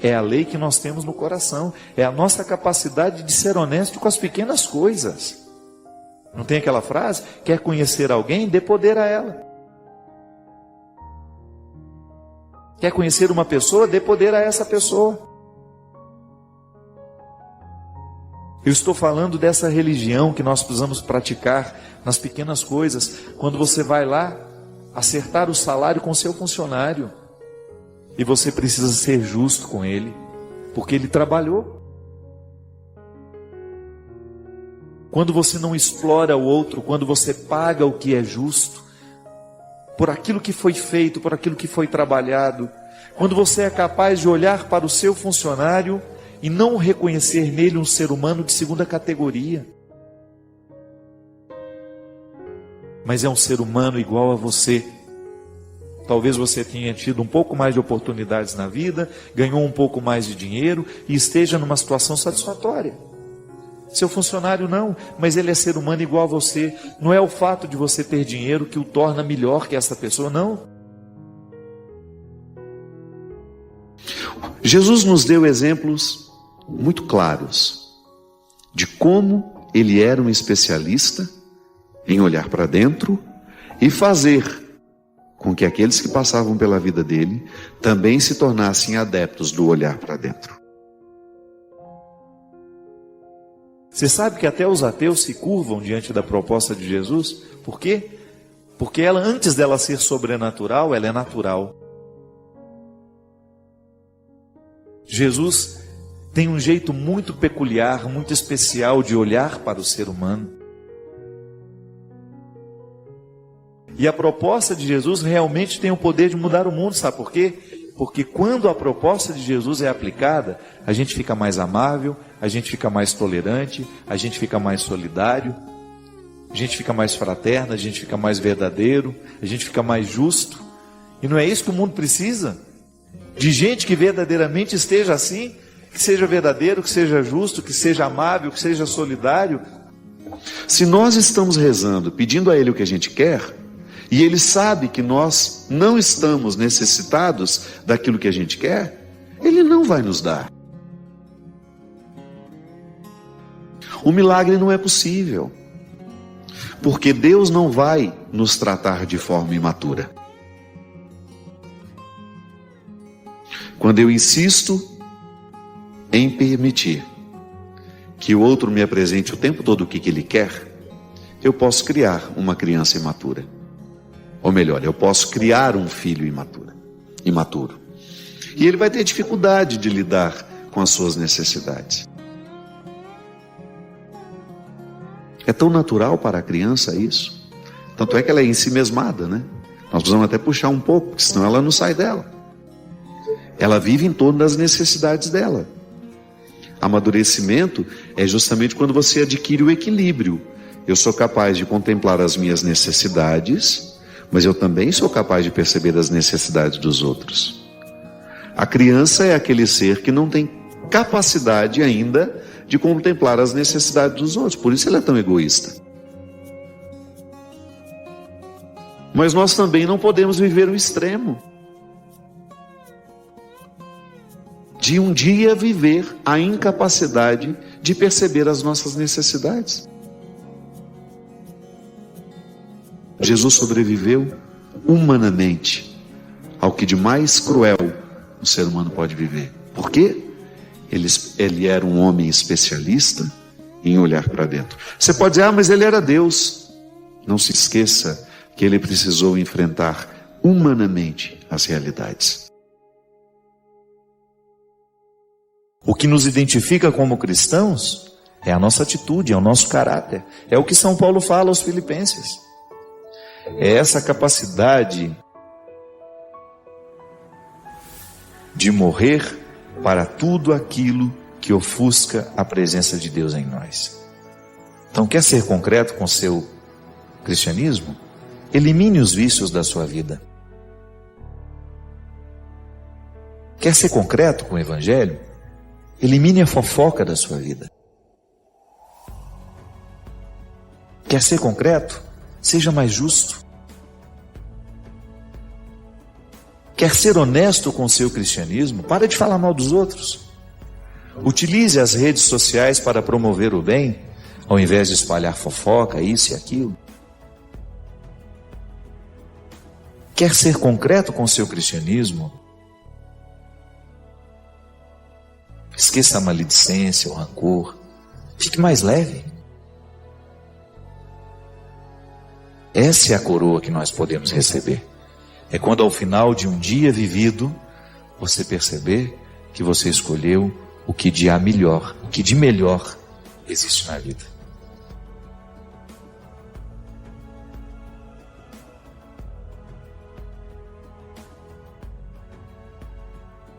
é a lei que nós temos no coração, é a nossa capacidade de ser honesto com as pequenas coisas. Não tem aquela frase? Quer conhecer alguém? Dê poder a ela. Quer conhecer uma pessoa? Dê poder a essa pessoa. Eu estou falando dessa religião que nós precisamos praticar nas pequenas coisas. Quando você vai lá acertar o salário com o seu funcionário, e você precisa ser justo com ele, porque ele trabalhou. Quando você não explora o outro, quando você paga o que é justo, por aquilo que foi feito, por aquilo que foi trabalhado, quando você é capaz de olhar para o seu funcionário e não reconhecer nele um ser humano de segunda categoria, mas é um ser humano igual a você. Talvez você tenha tido um pouco mais de oportunidades na vida, ganhou um pouco mais de dinheiro e esteja numa situação satisfatória. Seu funcionário não, mas ele é ser humano igual a você. Não é o fato de você ter dinheiro que o torna melhor que essa pessoa, não. Jesus nos deu exemplos muito claros de como ele era um especialista em olhar para dentro e fazer com que aqueles que passavam pela vida dele também se tornassem adeptos do olhar para dentro. Você sabe que até os ateus se curvam diante da proposta de Jesus? Por quê? Porque ela, antes dela ser sobrenatural, ela é natural. Jesus tem um jeito muito peculiar, muito especial de olhar para o ser humano. E a proposta de Jesus realmente tem o poder de mudar o mundo, sabe por quê? Porque quando a proposta de Jesus é aplicada, a gente fica mais amável, a gente fica mais tolerante, a gente fica mais solidário, a gente fica mais fraterno, a gente fica mais verdadeiro, a gente fica mais justo. E não é isso que o mundo precisa? De gente que verdadeiramente esteja assim, que seja verdadeiro, que seja justo, que seja amável, que seja solidário. Se nós estamos rezando, pedindo a Ele o que a gente quer, e Ele sabe que nós não estamos necessitados daquilo que a gente quer, Ele não vai nos dar. O milagre não é possível, porque Deus não vai nos tratar de forma imatura. Quando eu insisto em permitir que o outro me apresente o tempo todo o que ele quer, eu posso criar uma criança imatura. Ou melhor, eu posso criar um filho imaturo. E ele vai ter dificuldade de lidar com as suas necessidades. É tão natural para a criança isso. Tanto é que ela é ensimesmada, né? Nós precisamos até puxar um pouco, porque senão ela não sai dela. Ela vive em torno das necessidades dela. Amadurecimento é justamente quando você adquire o equilíbrio. Eu sou capaz de contemplar as minhas necessidades, mas eu também sou capaz de perceber as necessidades dos outros. A criança é aquele ser que não tem capacidade ainda de contemplar as necessidades dos outros, por isso ela é tão egoísta. Mas nós também não podemos viver o extremo de um dia viver a incapacidade de perceber as nossas necessidades. Jesus sobreviveu humanamente ao que de mais cruel o ser humano pode viver. Por quê? Ele era um homem especialista em olhar para dentro. Você pode dizer, mas ele era Deus. Não se esqueça que ele precisou enfrentar humanamente as realidades. O que nos identifica como cristãos é a nossa atitude, é o nosso caráter. É o que São Paulo fala aos Filipenses. É essa capacidade de morrer para tudo aquilo que ofusca a presença de Deus em nós. Então, quer ser concreto com seu cristianismo? Elimine os vícios da sua vida. Quer ser concreto com o Evangelho? Elimine a fofoca da sua vida. Quer ser concreto? Seja mais justo. Quer ser honesto com o seu cristianismo? Para de falar mal dos outros. Utilize as redes sociais para promover o bem, ao invés de espalhar fofoca, isso e aquilo. Quer ser concreto com o seu cristianismo? Esqueça a maledicência, o rancor. Fique mais leve. Essa é a coroa que nós podemos receber. É quando ao final de um dia vivido, você perceber que você escolheu o que de melhor, o que de melhor existe na vida.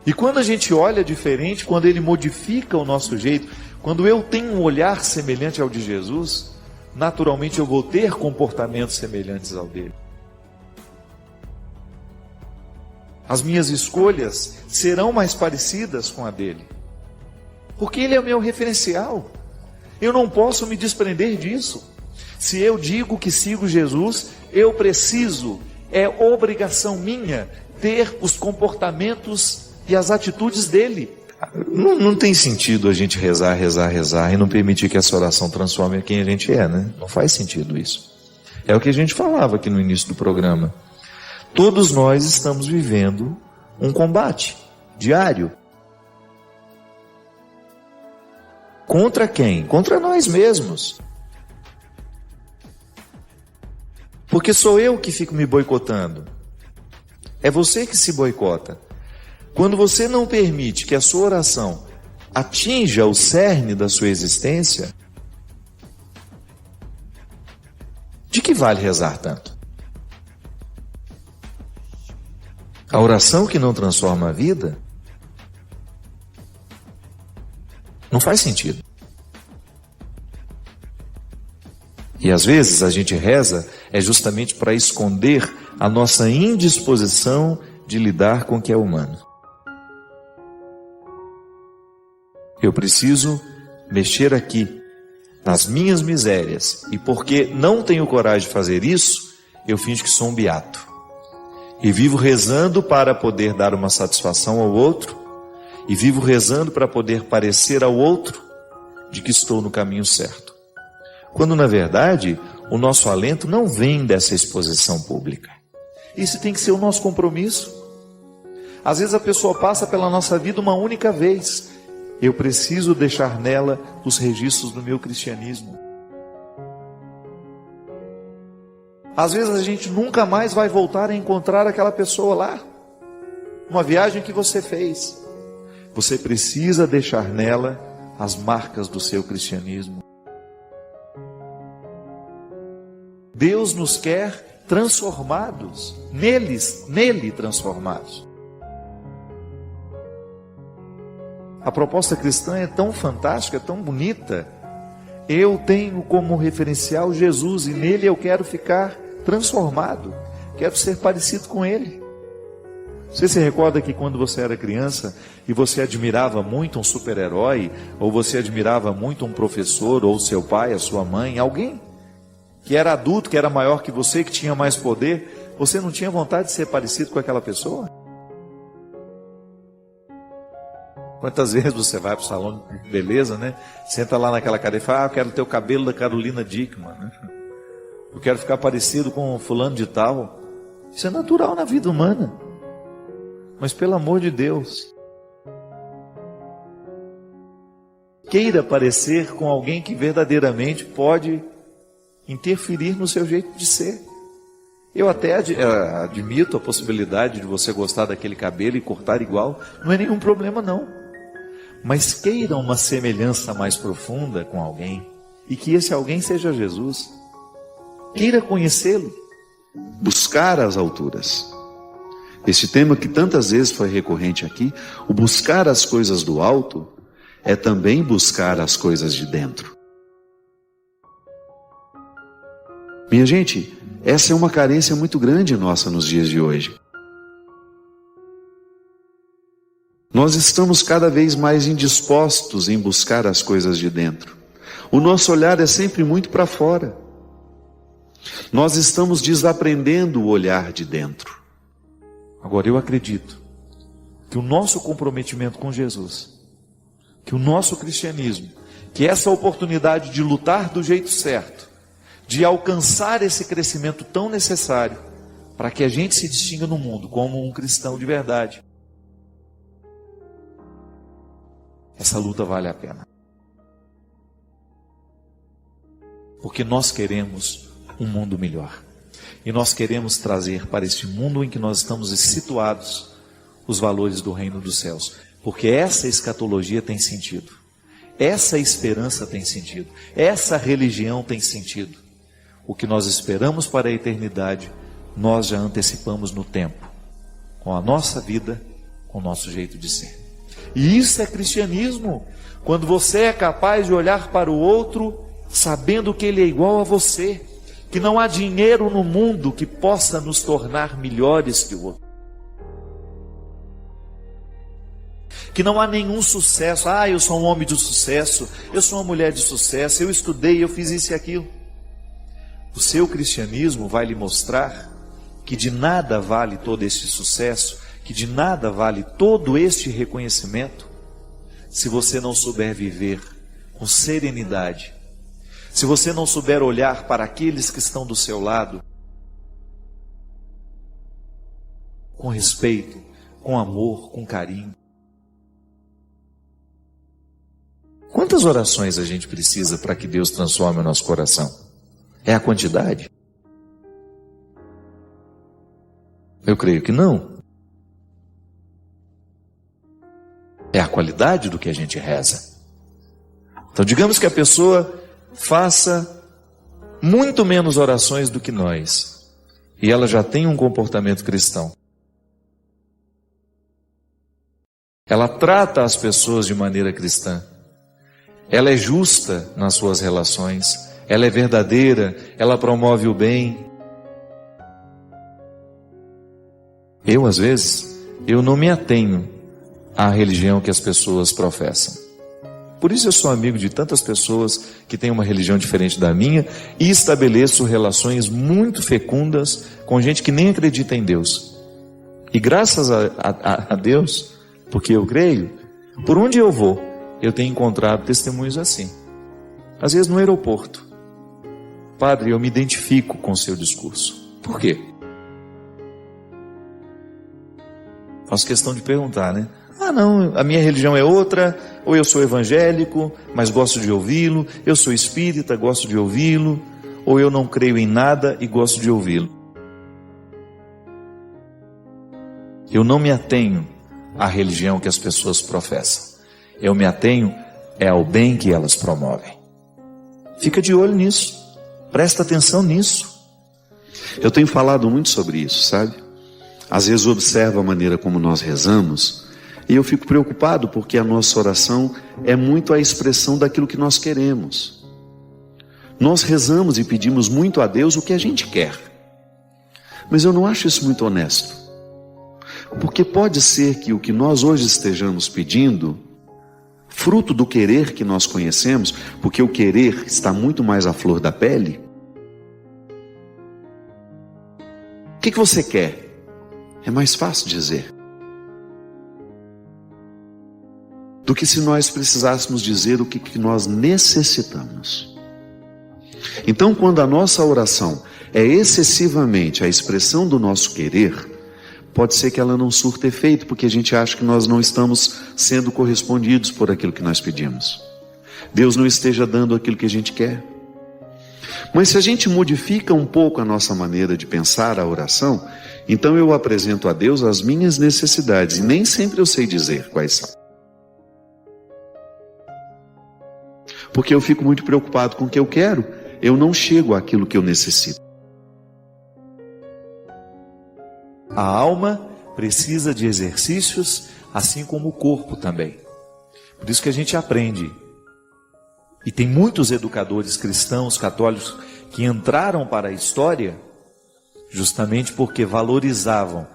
E quando a gente olha diferente, quando ele modifica o nosso jeito, quando eu tenho um olhar semelhante ao de Jesus, naturalmente eu vou ter comportamentos semelhantes ao dele. As minhas escolhas serão mais parecidas com a dele, porque ele é o meu referencial. Eu não posso me desprender disso. Se eu digo que sigo Jesus, eu preciso, é obrigação minha, ter os comportamentos e as atitudes dele. Não tem sentido a gente rezar e não permitir que essa oração transforme quem a gente é, né? Não faz sentido isso. É o que a gente falava aqui no início do programa. Todos nós estamos vivendo um combate diário. Contra quem? Contra nós mesmos. Porque sou eu que fico me boicotando. É você que se boicota. Quando você não permite que a sua oração atinja o cerne da sua existência, de que vale rezar tanto? A oração que não transforma a vida não faz sentido. E às vezes a gente reza justamente para esconder a nossa indisposição de lidar com o que é humano. Eu preciso mexer aqui nas minhas misérias, e porque não tenho coragem de fazer isso, eu finjo que sou um beato. E vivo rezando para poder dar uma satisfação ao outro, e vivo rezando para poder parecer ao outro de que estou no caminho certo. Quando na verdade o nosso alento não vem dessa exposição pública. Isso tem que ser o nosso compromisso. Às vezes a pessoa passa pela nossa vida uma única vez. Eu preciso deixar nela os registros do meu cristianismo. Às vezes a gente nunca mais vai voltar a encontrar aquela pessoa lá. Uma viagem que você fez. Você precisa deixar nela as marcas do seu cristianismo. Deus nos quer transformados, nele transformados. A proposta cristã é tão fantástica, tão bonita. Eu tenho como referencial Jesus, e nele eu quero ficar transformado, quero ser parecido com ele. Você se recorda que quando você era criança e você admirava muito um super-herói, ou você admirava muito um professor, ou seu pai, a sua mãe, alguém que era adulto, que era maior que você, que tinha mais poder, você não tinha vontade de ser parecido com aquela pessoa? Quantas vezes você vai para o salão de beleza, né? Senta lá naquela cadeira e fala, eu quero ter o cabelo da Carolina Dickman, né? Eu quero ficar parecido com fulano de tal. Isso é natural na vida humana. Mas pelo amor de Deus, queira parecer com alguém que verdadeiramente pode interferir no seu jeito de ser. Eu até admito a possibilidade de você gostar daquele cabelo e cortar igual. Não é nenhum problema não. Mas queira uma semelhança mais profunda com alguém, e que esse alguém seja Jesus. Queira conhecê-lo. Buscar as alturas. Este tema que tantas vezes foi recorrente aqui, o buscar as coisas do alto, é também buscar as coisas de dentro. Minha gente, essa é uma carência muito grande nossa nos dias de hoje. Nós estamos cada vez mais indispostos em buscar as coisas de dentro. O nosso olhar é sempre muito para fora. Nós estamos desaprendendo o olhar de dentro. Agora, eu acredito que o nosso comprometimento com Jesus, que o nosso cristianismo, que essa oportunidade de lutar do jeito certo, de alcançar esse crescimento tão necessário para que a gente se distinga no mundo como um cristão de verdade, essa luta vale a pena. Porque nós queremos um mundo melhor. E nós queremos trazer para este mundo em que nós estamos situados os valores do reino dos céus. Porque essa escatologia tem sentido. Essa esperança tem sentido. Essa religião tem sentido. O que nós esperamos para a eternidade, nós já antecipamos no tempo. Com a nossa vida, com o nosso jeito de ser. E isso é cristianismo. Quando você é capaz de olhar para o outro sabendo que ele é igual a você, que não há dinheiro no mundo que possa nos tornar melhores que o outro, que não há nenhum sucesso, eu sou um homem de sucesso, eu sou uma mulher de sucesso, eu estudei, eu fiz isso e aquilo. O seu cristianismo vai lhe mostrar que de nada vale todo este sucesso, que de nada vale todo este reconhecimento, se você não souber viver com serenidade, se você não souber olhar para aqueles que estão do seu lado com respeito, com amor, com carinho. Quantas orações a gente precisa para que Deus transforme o nosso coração? É a quantidade? Eu creio que não. É a qualidade do que a gente reza. Então, digamos que a pessoa faça muito menos orações do que nós, e ela já tem um comportamento cristão. Ela trata as pessoas de maneira cristã. Ela é justa nas suas relações. Ela é verdadeira. Ela promove o bem. Eu, às vezes, não me atenho à religião que as pessoas professam. Por isso eu sou amigo de tantas pessoas que têm uma religião diferente da minha e estabeleço relações muito fecundas com gente que nem acredita em Deus. E graças a Deus, porque eu creio, por onde eu vou, eu tenho encontrado testemunhos assim. Às vezes no aeroporto. Padre, eu me identifico com o seu discurso. Por quê? Faço questão de perguntar, né? Não, a minha religião é outra, ou eu sou evangélico, mas gosto de ouvi-lo, eu sou espírita, gosto de ouvi-lo, ou eu não creio em nada e gosto de ouvi-lo. Eu não me atenho à religião que as pessoas professam. Eu me atenho ao bem que elas promovem. Fica de olho nisso, presta atenção nisso. Eu tenho falado muito sobre isso, sabe? Às vezes observo a maneira como nós rezamos, e eu fico preocupado porque a nossa oração é muito a expressão daquilo que nós queremos. Nós rezamos e pedimos muito a Deus o que a gente quer. Mas eu não acho isso muito honesto. Porque pode ser que o que nós hoje estejamos pedindo, fruto do querer que nós conhecemos, porque o querer está muito mais à flor da pele. O que você quer? É mais fácil dizer do que se nós precisássemos dizer o que nós necessitamos. Então, quando a nossa oração é excessivamente a expressão do nosso querer, pode ser que ela não surta efeito, porque a gente acha que nós não estamos sendo correspondidos por aquilo que nós pedimos. Deus não esteja dando aquilo que a gente quer. Mas se a gente modifica um pouco a nossa maneira de pensar a oração, então eu apresento a Deus as minhas necessidades, e nem sempre eu sei dizer quais são. Porque eu fico muito preocupado com o que eu quero, eu não chego àquilo que eu necessito. A alma precisa de exercícios, assim como o corpo também. Por isso que a gente aprende. E tem muitos educadores cristãos, católicos, que entraram para a história justamente porque valorizavam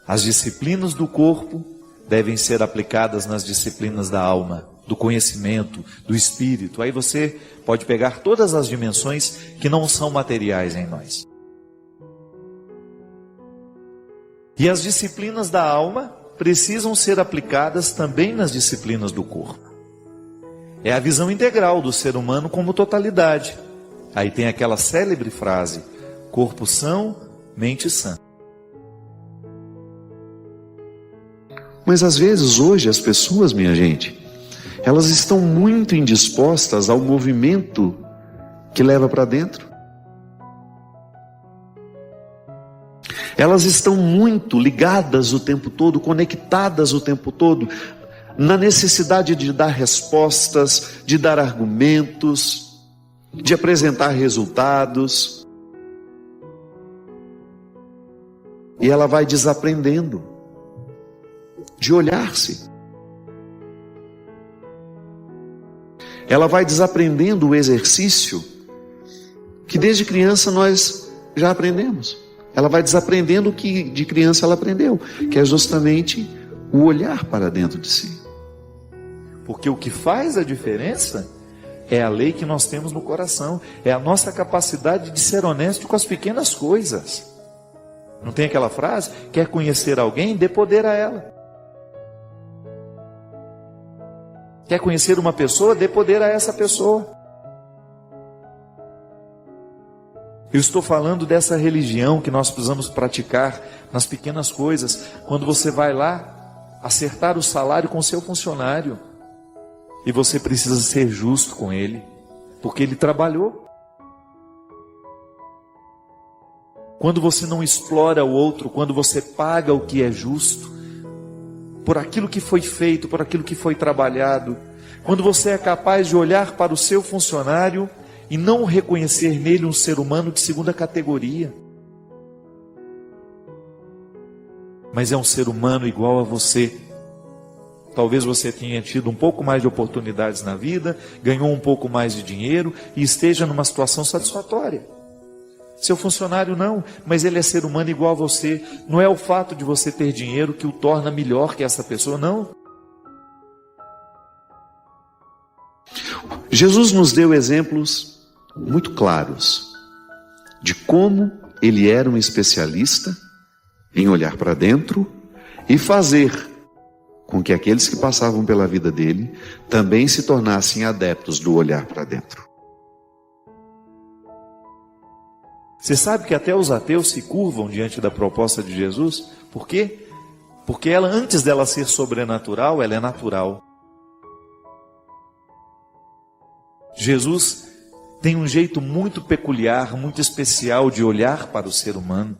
as disciplinas do corpo, devem ser aplicadas nas disciplinas da alma, do conhecimento, do espírito. Aí você pode pegar todas as dimensões que não são materiais em nós. E as disciplinas da alma precisam ser aplicadas também nas disciplinas do corpo. É a visão integral do ser humano como totalidade. Aí tem aquela célebre frase: corpo são, mente sã. Mas às vezes hoje as pessoas, minha gente, elas estão muito indispostas ao movimento que leva para dentro. Elas estão muito ligadas o tempo todo, conectadas o tempo todo, na necessidade de dar respostas, de dar argumentos, de apresentar resultados. E ela vai desaprendendo de olhar-se. Ela vai desaprendendo o exercício que desde criança nós já aprendemos. Ela vai desaprendendo o que de criança ela aprendeu, que é justamente o olhar para dentro de si. Porque o que faz a diferença é a lei que nós temos no coração, é a nossa capacidade de ser honesto com as pequenas coisas. Não tem aquela frase? Quer conhecer alguém? Dê poder a ela. Quer conhecer uma pessoa? Dê poder a essa pessoa. Eu estou falando dessa religião que nós precisamos praticar nas pequenas coisas. Quando você vai lá acertar o salário com o seu funcionário, e você precisa ser justo com ele, porque ele trabalhou. Quando você não explora o outro, quando você paga o que é justo, por aquilo que foi feito, por aquilo que foi trabalhado, quando você é capaz de olhar para o seu funcionário e não reconhecer nele um ser humano de segunda categoria, mas é um ser humano igual a você. Talvez você tenha tido um pouco mais de oportunidades na vida, ganhou um pouco mais de dinheiro e esteja numa situação satisfatória. Seu funcionário não, mas ele é ser humano igual a você. Não é o fato de você ter dinheiro que o torna melhor que essa pessoa, não. Jesus nos deu exemplos muito claros de como ele era um especialista em olhar para dentro e fazer com que aqueles que passavam pela vida dele também se tornassem adeptos do olhar para dentro. Você sabe que até os ateus se curvam diante da proposta de Jesus? Por quê? Porque ela, antes dela ser sobrenatural, ela é natural. Jesus tem um jeito muito peculiar, muito especial de olhar para o ser humano.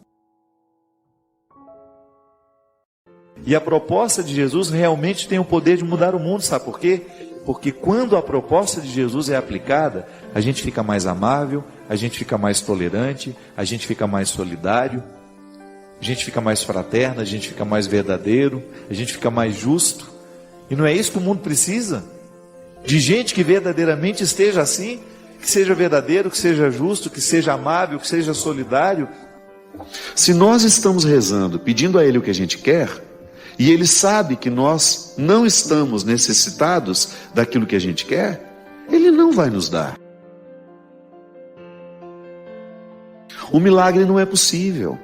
E a proposta de Jesus realmente tem o poder de mudar o mundo, sabe por quê? Porque quando a proposta de Jesus é aplicada, a gente fica mais amável, a gente fica mais tolerante, a gente fica mais solidário, a gente fica mais fraterno, a gente fica mais verdadeiro, a gente fica mais justo. E não é isso que o mundo precisa? De gente que verdadeiramente esteja assim, que seja verdadeiro, que seja justo, que seja amável, que seja solidário. Se nós estamos rezando, pedindo a Ele o que a gente quer, e Ele sabe que nós não estamos necessitados daquilo que a gente quer, Ele não vai nos dar. O milagre não é possível,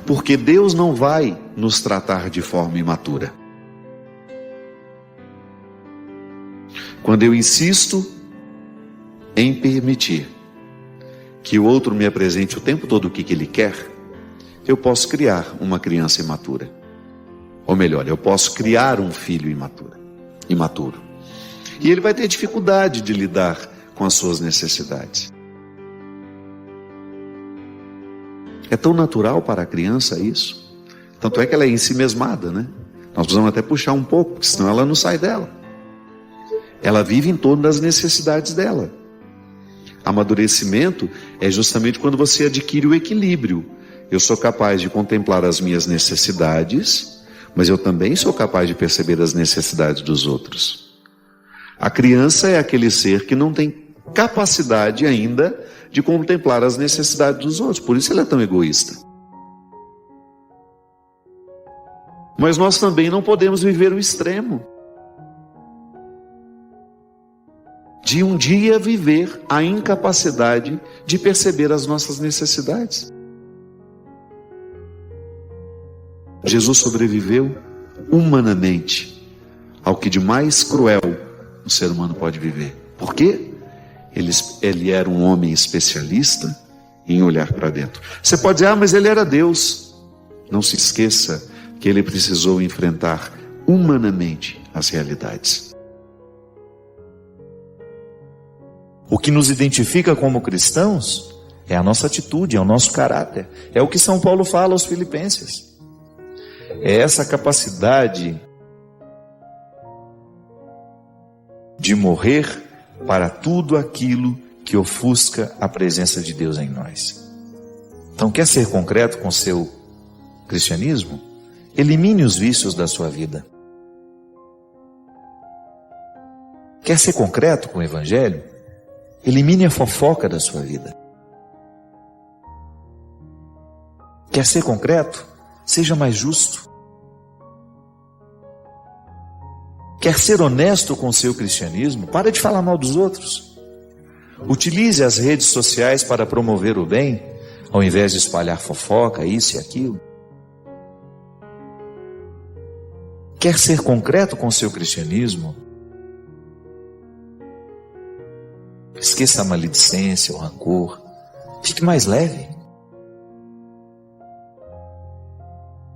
porque Deus não vai nos tratar de forma imatura. Quando eu insisto em permitir que o outro me apresente o tempo todo o que ele quer, eu posso criar uma criança imatura. Ou melhor, eu posso criar um filho imaturo. E ele vai ter dificuldade de lidar com as suas necessidades. É tão natural para a criança isso. Tanto é que ela é ensimesmada, né? Nós precisamos até puxar um pouco, porque senão ela não sai dela. Ela vive em torno das necessidades dela. Amadurecimento é justamente quando você adquire o equilíbrio. Eu sou capaz de contemplar as minhas necessidades, mas eu também sou capaz de perceber as necessidades dos outros. A criança é aquele ser que não tem capacidade ainda de contemplar as necessidades dos outros, por isso ele é tão egoísta. Mas nós também não podemos viver o extremo de um dia viver a incapacidade de perceber as nossas necessidades. Jesus sobreviveu humanamente ao que de mais cruel o ser humano pode viver. Por quê? Ele era um homem especialista em olhar para dentro. Você pode dizer, mas ele era Deus. Não se esqueça que ele precisou enfrentar humanamente as realidades. O que nos identifica como cristãos é a nossa atitude, é o nosso caráter. É o que São Paulo fala aos Filipenses. É essa capacidade de morrer para tudo aquilo que ofusca a presença de Deus em nós. Então, quer ser concreto com seu cristianismo? Elimine os vícios da sua vida. Quer ser concreto com o Evangelho? Elimine a fofoca da sua vida. Quer ser concreto? Seja mais justo. Quer ser honesto com o seu cristianismo? Para de falar mal dos outros. Utilize as redes sociais para promover o bem, ao invés de espalhar fofoca, isso e aquilo. Quer ser concreto com o seu cristianismo? Esqueça a maledicência, o rancor. Fique mais leve.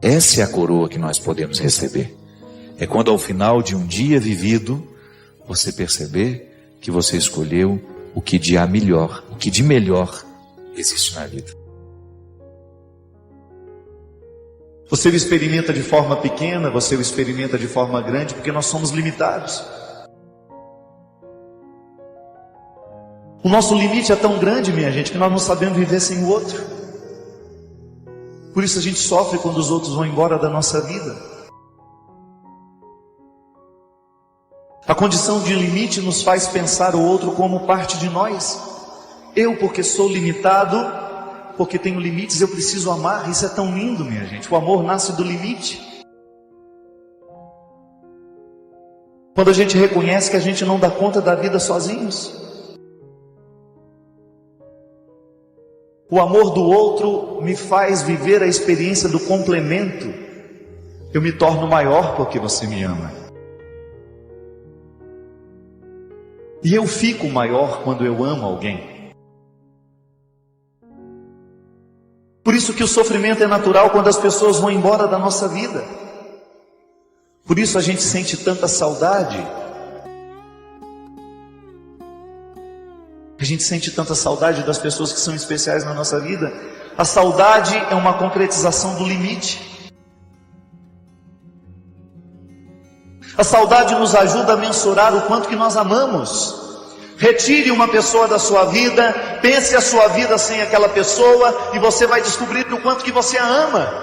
Essa é a coroa que nós podemos receber. É quando ao final de um dia vivido, você perceber que você escolheu o que de melhor existe na vida. Você o experimenta de forma pequena, você o experimenta de forma grande, porque nós somos limitados. O nosso limite é tão grande, minha gente, que nós não sabemos viver sem o outro. Por isso a gente sofre quando os outros vão embora da nossa vida. A condição de limite nos faz pensar o outro como parte de nós. Eu, porque sou limitado, porque tenho limites, eu preciso amar. Isso é tão lindo, minha gente. O amor nasce do limite. Quando a gente reconhece que a gente não dá conta da vida sozinhos. O amor do outro me faz viver a experiência do complemento. Eu me torno maior porque você me ama. E eu fico maior quando eu amo alguém. Por isso que o sofrimento é natural quando as pessoas vão embora da nossa vida. Por isso a gente sente tanta saudade. A gente sente tanta saudade das pessoas que são especiais na nossa vida. A saudade é uma concretização do limite. A saudade nos ajuda a mensurar o quanto que nós amamos. Retire uma pessoa da sua vida, pense a sua vida sem aquela pessoa e você vai descobrir o quanto que você a ama.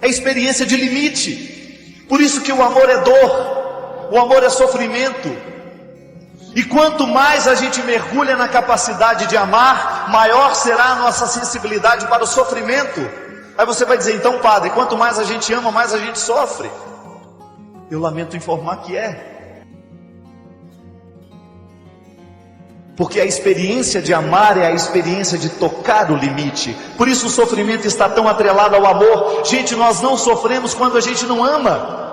É experiência de limite. Por isso que o amor é dor, o amor é sofrimento. E quanto mais a gente mergulha na capacidade de amar, maior será a nossa sensibilidade para o sofrimento. Aí você vai dizer, então padre, quanto mais a gente ama, mais a gente sofre. Eu lamento informar que é. Porque a experiência de amar é a experiência de tocar o limite. Por isso o sofrimento está tão atrelado ao amor. Gente, nós não sofremos quando a gente não ama.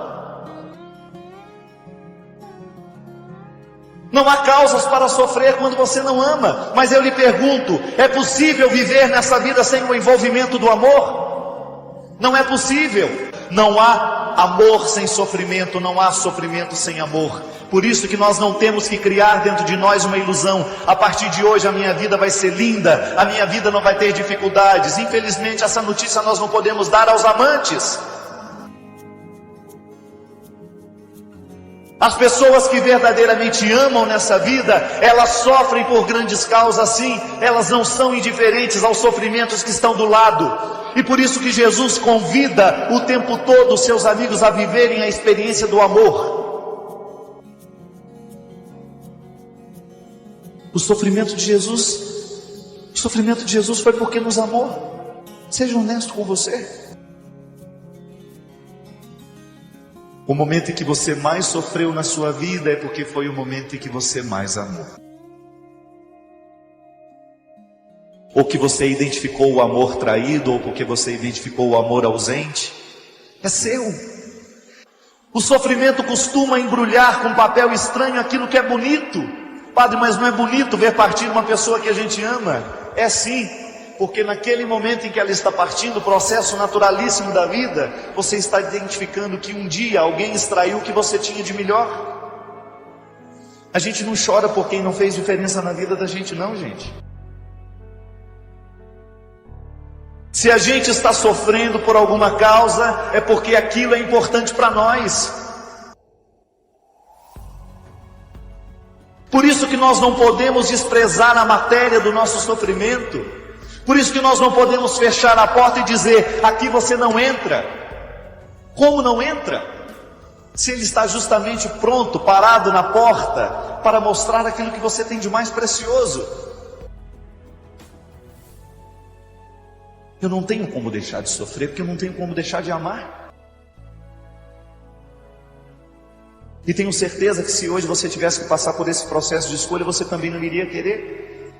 Não há causas para sofrer quando você não ama. Mas eu lhe pergunto, é possível viver nessa vida sem o envolvimento do amor? Não é possível. Não há amor sem sofrimento, não há sofrimento sem amor. Por isso que nós não temos que criar dentro de nós uma ilusão. A partir de hoje a minha vida vai ser linda, a minha vida não vai ter dificuldades. Infelizmente essa notícia nós não podemos dar aos amantes. As pessoas que verdadeiramente amam nessa vida, elas sofrem por grandes causas sim, elas não são indiferentes aos sofrimentos que estão do lado. E por isso que Jesus convida o tempo todo os seus amigos a viverem a experiência do amor. O sofrimento de Jesus foi porque nos amou. Seja honesto com você. O momento em que você mais sofreu na sua vida é porque foi o momento em que você mais amou. Ou que você identificou o amor traído, ou porque você identificou o amor ausente. É seu. O sofrimento costuma embrulhar com papel estranho aquilo que é bonito. Padre, mas não é bonito ver partir uma pessoa que a gente ama? É sim, porque naquele momento em que ela está partindo, o processo naturalíssimo da vida, você está identificando que um dia alguém extraiu o que você tinha de melhor. A gente não chora por quem não fez diferença na vida da gente, não, gente. Se a gente está sofrendo por alguma causa, é porque aquilo é importante para nós. Por isso que nós não podemos desprezar a matéria do nosso sofrimento. Por isso que nós não podemos fechar a porta e dizer, aqui você não entra. Como não entra? Se ele está justamente pronto, parado na porta, para mostrar aquilo que você tem de mais precioso. Eu não tenho como deixar de sofrer, porque eu não tenho como deixar de amar. E tenho certeza que se hoje você tivesse que passar por esse processo de escolha, você também não iria querer.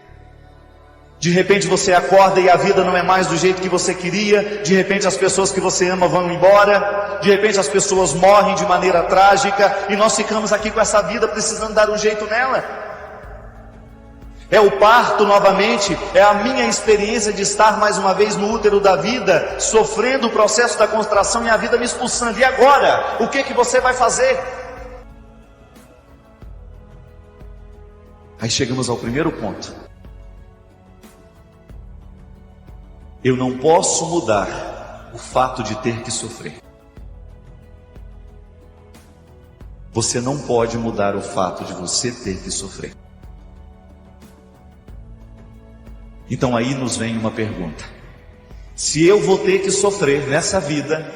De repente você acorda e a vida não é mais do jeito que você queria. De repente as pessoas que você ama vão embora. De repente as pessoas morrem de maneira trágica. E nós ficamos aqui com essa vida precisando dar um jeito nela. É o parto novamente. É a minha experiência de estar mais uma vez no útero da vida, sofrendo o processo da contração e a vida me expulsando. E agora? O que você vai fazer? Aí chegamos ao primeiro ponto. Eu não posso mudar o fato de ter que sofrer. Você não pode mudar o fato de você ter que sofrer. Então aí nos vem uma pergunta. Se eu vou ter que sofrer nessa vida,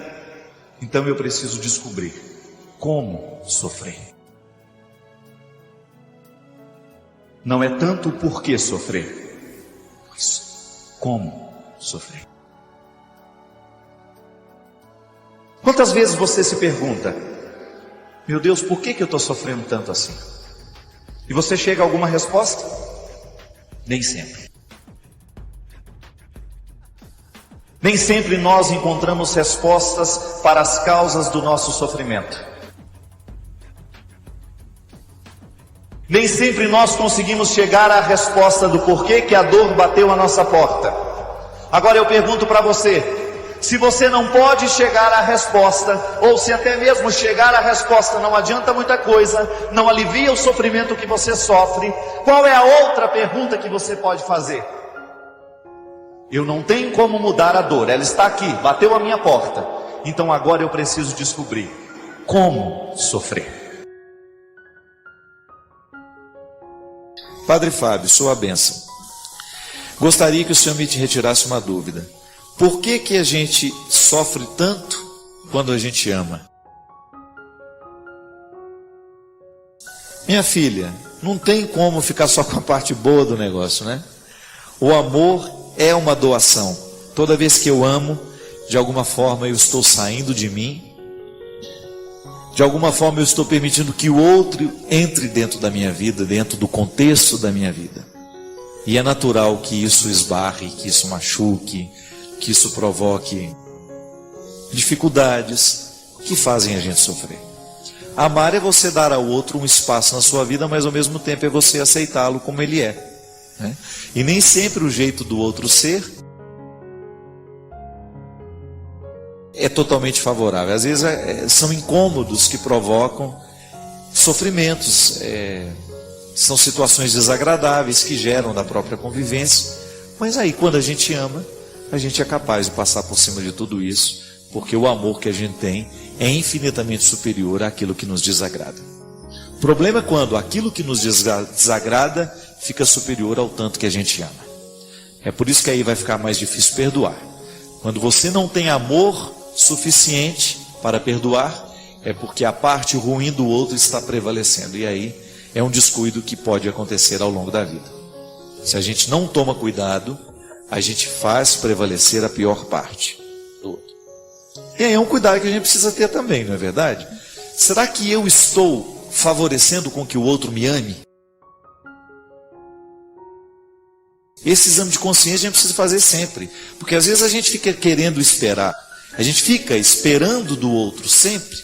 então eu preciso descobrir como sofrer. Não é tanto o porquê sofrer, mas como sofrer. Quantas vezes você se pergunta, meu Deus, por que eu estou sofrendo tanto assim? E você chega a alguma resposta? Nem sempre. Nem sempre nós encontramos respostas para as causas do nosso sofrimento. Nem sempre nós conseguimos chegar à resposta do porquê que a dor bateu à nossa porta. Agora eu pergunto para você, se você não pode chegar à resposta, ou se até mesmo chegar à resposta não adianta muita coisa, não alivia o sofrimento que você sofre, qual é a outra pergunta que você pode fazer? Eu não tenho como mudar a dor, ela está aqui, bateu à minha porta, então agora eu preciso descobrir como sofrer. Padre Fábio, sua bênção. Gostaria que o senhor me retirasse uma dúvida. Por que a gente sofre tanto quando a gente ama? Minha filha, não tem como ficar só com a parte boa do negócio, né? O amor é uma doação. Toda vez que eu amo, de alguma forma eu estou saindo de mim. De alguma forma eu estou permitindo que o outro entre dentro da minha vida, dentro do contexto da minha vida. E é natural que isso esbarre, que isso machuque, que isso provoque dificuldades que fazem a gente sofrer. Amar é você dar ao outro um espaço na sua vida, mas ao mesmo tempo é você aceitá-lo como ele é, né? E nem sempre o jeito do outro ser é totalmente favorável. Às vezes são incômodos que provocam sofrimentos, são situações desagradáveis que geram da própria convivência, mas aí quando a gente ama, a gente é capaz de passar por cima de tudo isso, porque o amor que a gente tem é infinitamente superior àquilo que nos desagrada. O problema é quando aquilo que nos desagrada fica superior ao tanto que a gente ama. É por isso que aí vai ficar mais difícil perdoar. Quando você não tem amor suficiente para perdoar, é porque a parte ruim do outro está prevalecendo, e aí é um descuido que pode acontecer ao longo da vida. Se a gente não toma cuidado, a gente faz prevalecer a pior parte do outro. E aí é um cuidado que a gente precisa ter também, não é verdade? Será que eu estou favorecendo com que o outro me ame? Esse exame de consciência a gente precisa fazer sempre, porque às vezes a gente fica querendo esperar A gente fica esperando do outro sempre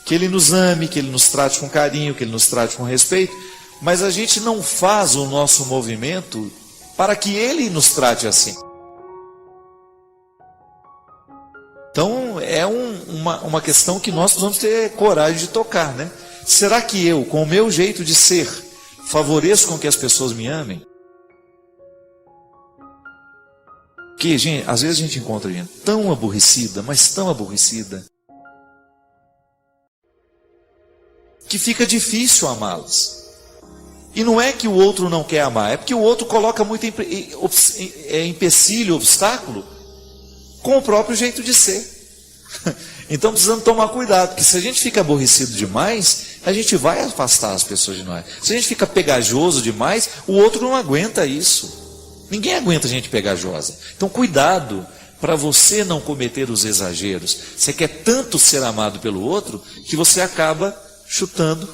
que ele nos ame, que ele nos trate com carinho, que ele nos trate com respeito, mas a gente não faz o nosso movimento para que ele nos trate assim. Então é uma questão que nós precisamos ter coragem de tocar, né? Será que eu, com o meu jeito de ser, favoreço com que as pessoas me amem? Porque, gente, às vezes a gente encontra gente tão aborrecida, mas tão aborrecida, que fica difícil amá-las. E não é que o outro não quer amar, é porque o outro coloca muito empecilho, obstáculo, com o próprio jeito de ser. Então precisamos tomar cuidado, porque se a gente fica aborrecido demais, a gente vai afastar as pessoas de nós. Se a gente fica pegajoso demais, o outro não aguenta isso. Ninguém aguenta gente pegajosa. Então cuidado para você não cometer os exageros. Você quer tanto ser amado pelo outro, que você acaba chutando.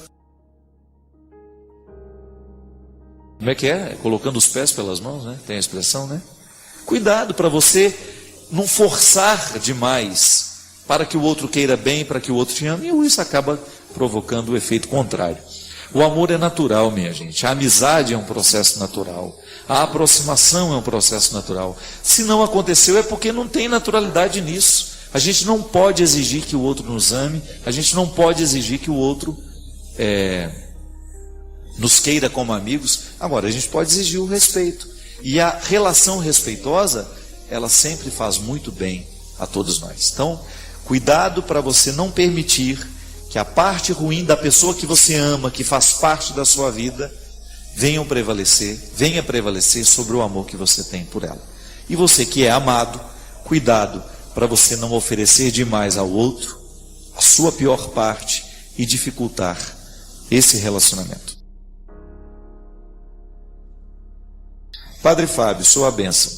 Como é que é? Colocando os pés pelas mãos, né? Tem a expressão, né? Cuidado para você não forçar demais para que o outro queira bem, para que o outro te ame, e isso acaba provocando o efeito contrário. O amor é natural, minha gente. A amizade é um processo natural. A aproximação é um processo natural. Se não aconteceu é porque não tem naturalidade nisso. A gente não pode exigir que o outro nos ame, a gente não pode exigir que o outro nos queira como amigos. Agora, a gente pode exigir o respeito. E a relação respeitosa, ela sempre faz muito bem a todos nós. Então, cuidado para você não permitir que a parte ruim da pessoa que você ama, que faz parte da sua vida, venha prevalecer sobre o amor que você tem por ela. E você que é amado, cuidado para você não oferecer demais ao outro a sua pior parte e dificultar esse relacionamento. Padre Fábio, sua bênção.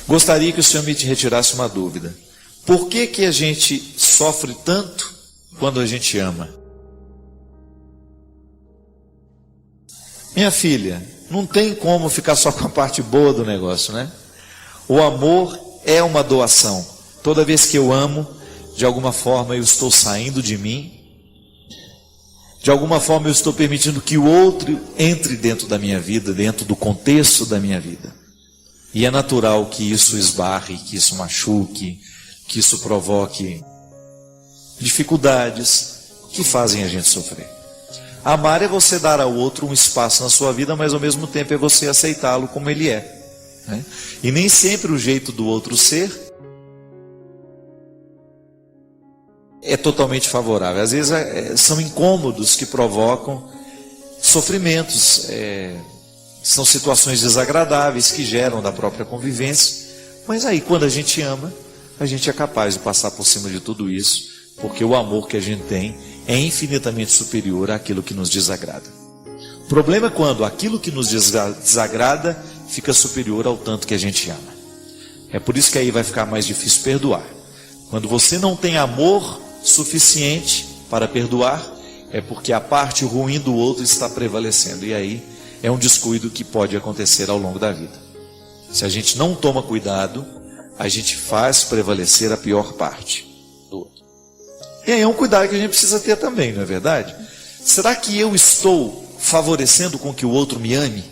Gostaria que o senhor me retirasse uma dúvida. Por que a gente sofre tanto quando a gente ama? Minha filha, não tem como ficar só com a parte boa do negócio, né? O amor é uma doação. Toda vez que eu amo, de alguma forma eu estou saindo de mim, de alguma forma eu estou permitindo que o outro entre dentro da minha vida, dentro do contexto da minha vida. E é natural que isso esbarre, que isso machuque, que isso provoque dificuldades que fazem a gente sofrer. Amar é você dar ao outro um espaço na sua vida, mas ao mesmo tempo é você aceitá-lo como ele é, né? E nem sempre o jeito do outro ser é totalmente favorável. Às vezes são incômodos que provocam sofrimentos, são situações desagradáveis que geram da própria convivência. Mas aí, quando a gente ama, a gente é capaz de passar por cima de tudo isso, porque o amor que a gente tem é infinitamente superior àquilo que nos desagrada. O problema é quando aquilo que nos desagrada fica superior ao tanto que a gente ama. É por isso que aí vai ficar mais difícil perdoar. Quando você não tem amor suficiente para perdoar, é porque a parte ruim do outro está prevalecendo. E aí é um descuido que pode acontecer ao longo da vida. Se a gente não toma cuidado, a gente faz prevalecer a pior parte do outro. E aí é um cuidado que a gente precisa ter também, não é verdade? Será que eu estou favorecendo com que o outro me ame?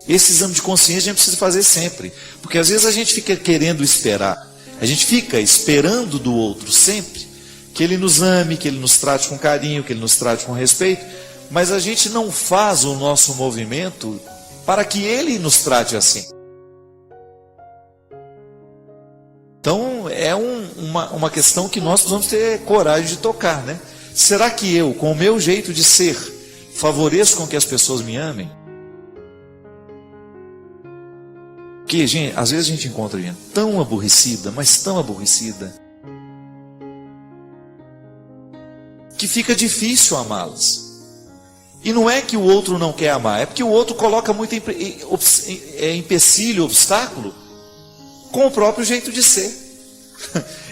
Esse exame de consciência a gente precisa fazer sempre, porque às vezes a gente fica querendo esperar, a gente fica esperando do outro sempre que ele nos ame, que ele nos trate com carinho, que ele nos trate com respeito, mas a gente não faz o nosso movimento para que ele nos trate assim. Então é uma questão que nós precisamos ter coragem de tocar, né? Será que eu, com o meu jeito de ser, favoreço com que as pessoas me amem? Porque, gente, às vezes a gente encontra gente tão aborrecida, mas tão aborrecida, que fica difícil amá-las. E não é que o outro não quer amar, é porque o outro coloca muito empecilho, obstáculo, com o próprio jeito de ser.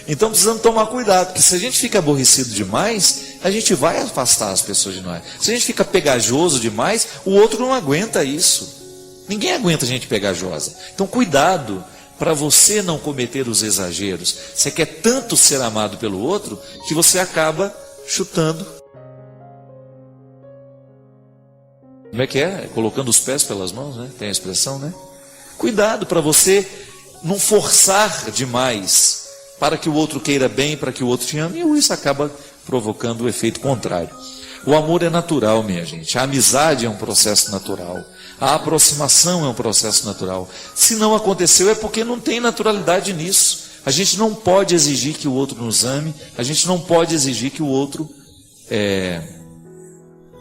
Então precisamos tomar cuidado, porque se a gente fica aborrecido demais, a gente vai afastar as pessoas de nós. Se a gente fica pegajoso demais, o outro não aguenta isso. Ninguém aguenta gente pegajosa. Então cuidado para você não cometer os exageros. Você quer tanto ser amado pelo outro que você acaba chutando. Como é que é? Colocando os pés pelas mãos, né? Tem a expressão, né? Cuidado para você não forçar demais para que o outro queira bem, para que o outro te ame, e isso acaba provocando o efeito contrário. O amor é natural, minha gente. A amizade é um processo natural. A aproximação é um processo natural. Se não aconteceu é porque não tem naturalidade nisso. A gente não pode exigir que o outro nos ame, a gente não pode exigir que o outro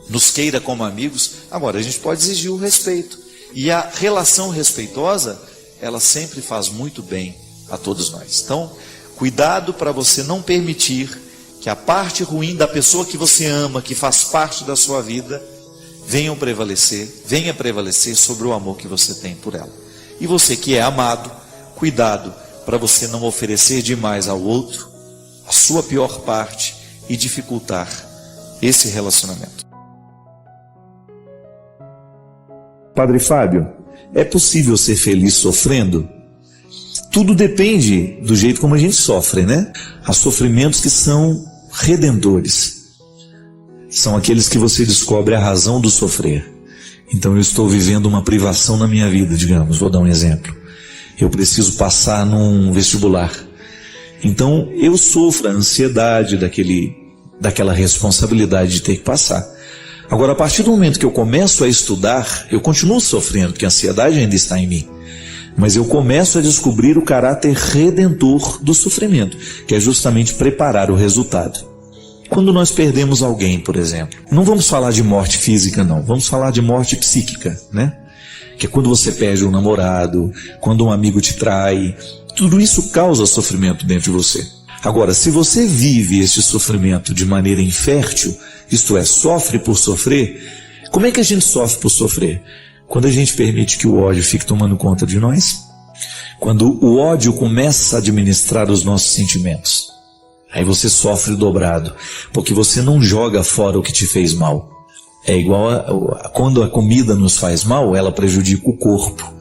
nos queira como amigos. Agora, a gente pode exigir o respeito. E a relação respeitosa, ela sempre faz muito bem a todos nós. Então, cuidado para você não permitir que a parte ruim da pessoa que você ama, que faz parte da sua vida, venha prevalecer sobre o amor que você tem por ela. E você que é amado, cuidado para você não oferecer demais ao outro a sua pior parte e dificultar esse relacionamento. Padre Fábio, é possível ser feliz sofrendo? Tudo depende do jeito como a gente sofre, né? Há sofrimentos que são redentores. São aqueles que você descobre a razão do sofrer. Então eu estou vivendo uma privação na minha vida, digamos, vou dar um exemplo. Eu preciso passar num vestibular. Então eu sofro a ansiedade daquela responsabilidade de ter que passar. Agora, a partir do momento que eu começo a estudar, eu continuo sofrendo, porque a ansiedade ainda está em mim. Mas eu começo a descobrir o caráter redentor do sofrimento, que é justamente preparar o resultado. Quando nós perdemos alguém, por exemplo, não vamos falar de morte física, não. Vamos falar de morte psíquica, né? Que é quando você perde um namorado, quando um amigo te trai. Tudo isso causa sofrimento dentro de você. Agora, se você vive esse sofrimento de maneira infértil, isto é, sofre por sofrer, como é que a gente sofre por sofrer? Quando a gente permite que o ódio fique tomando conta de nós, quando o ódio começa a administrar os nossos sentimentos, aí você sofre dobrado, porque você não joga fora o que te fez mal. É igual quando a comida nos faz mal, ela prejudica o corpo.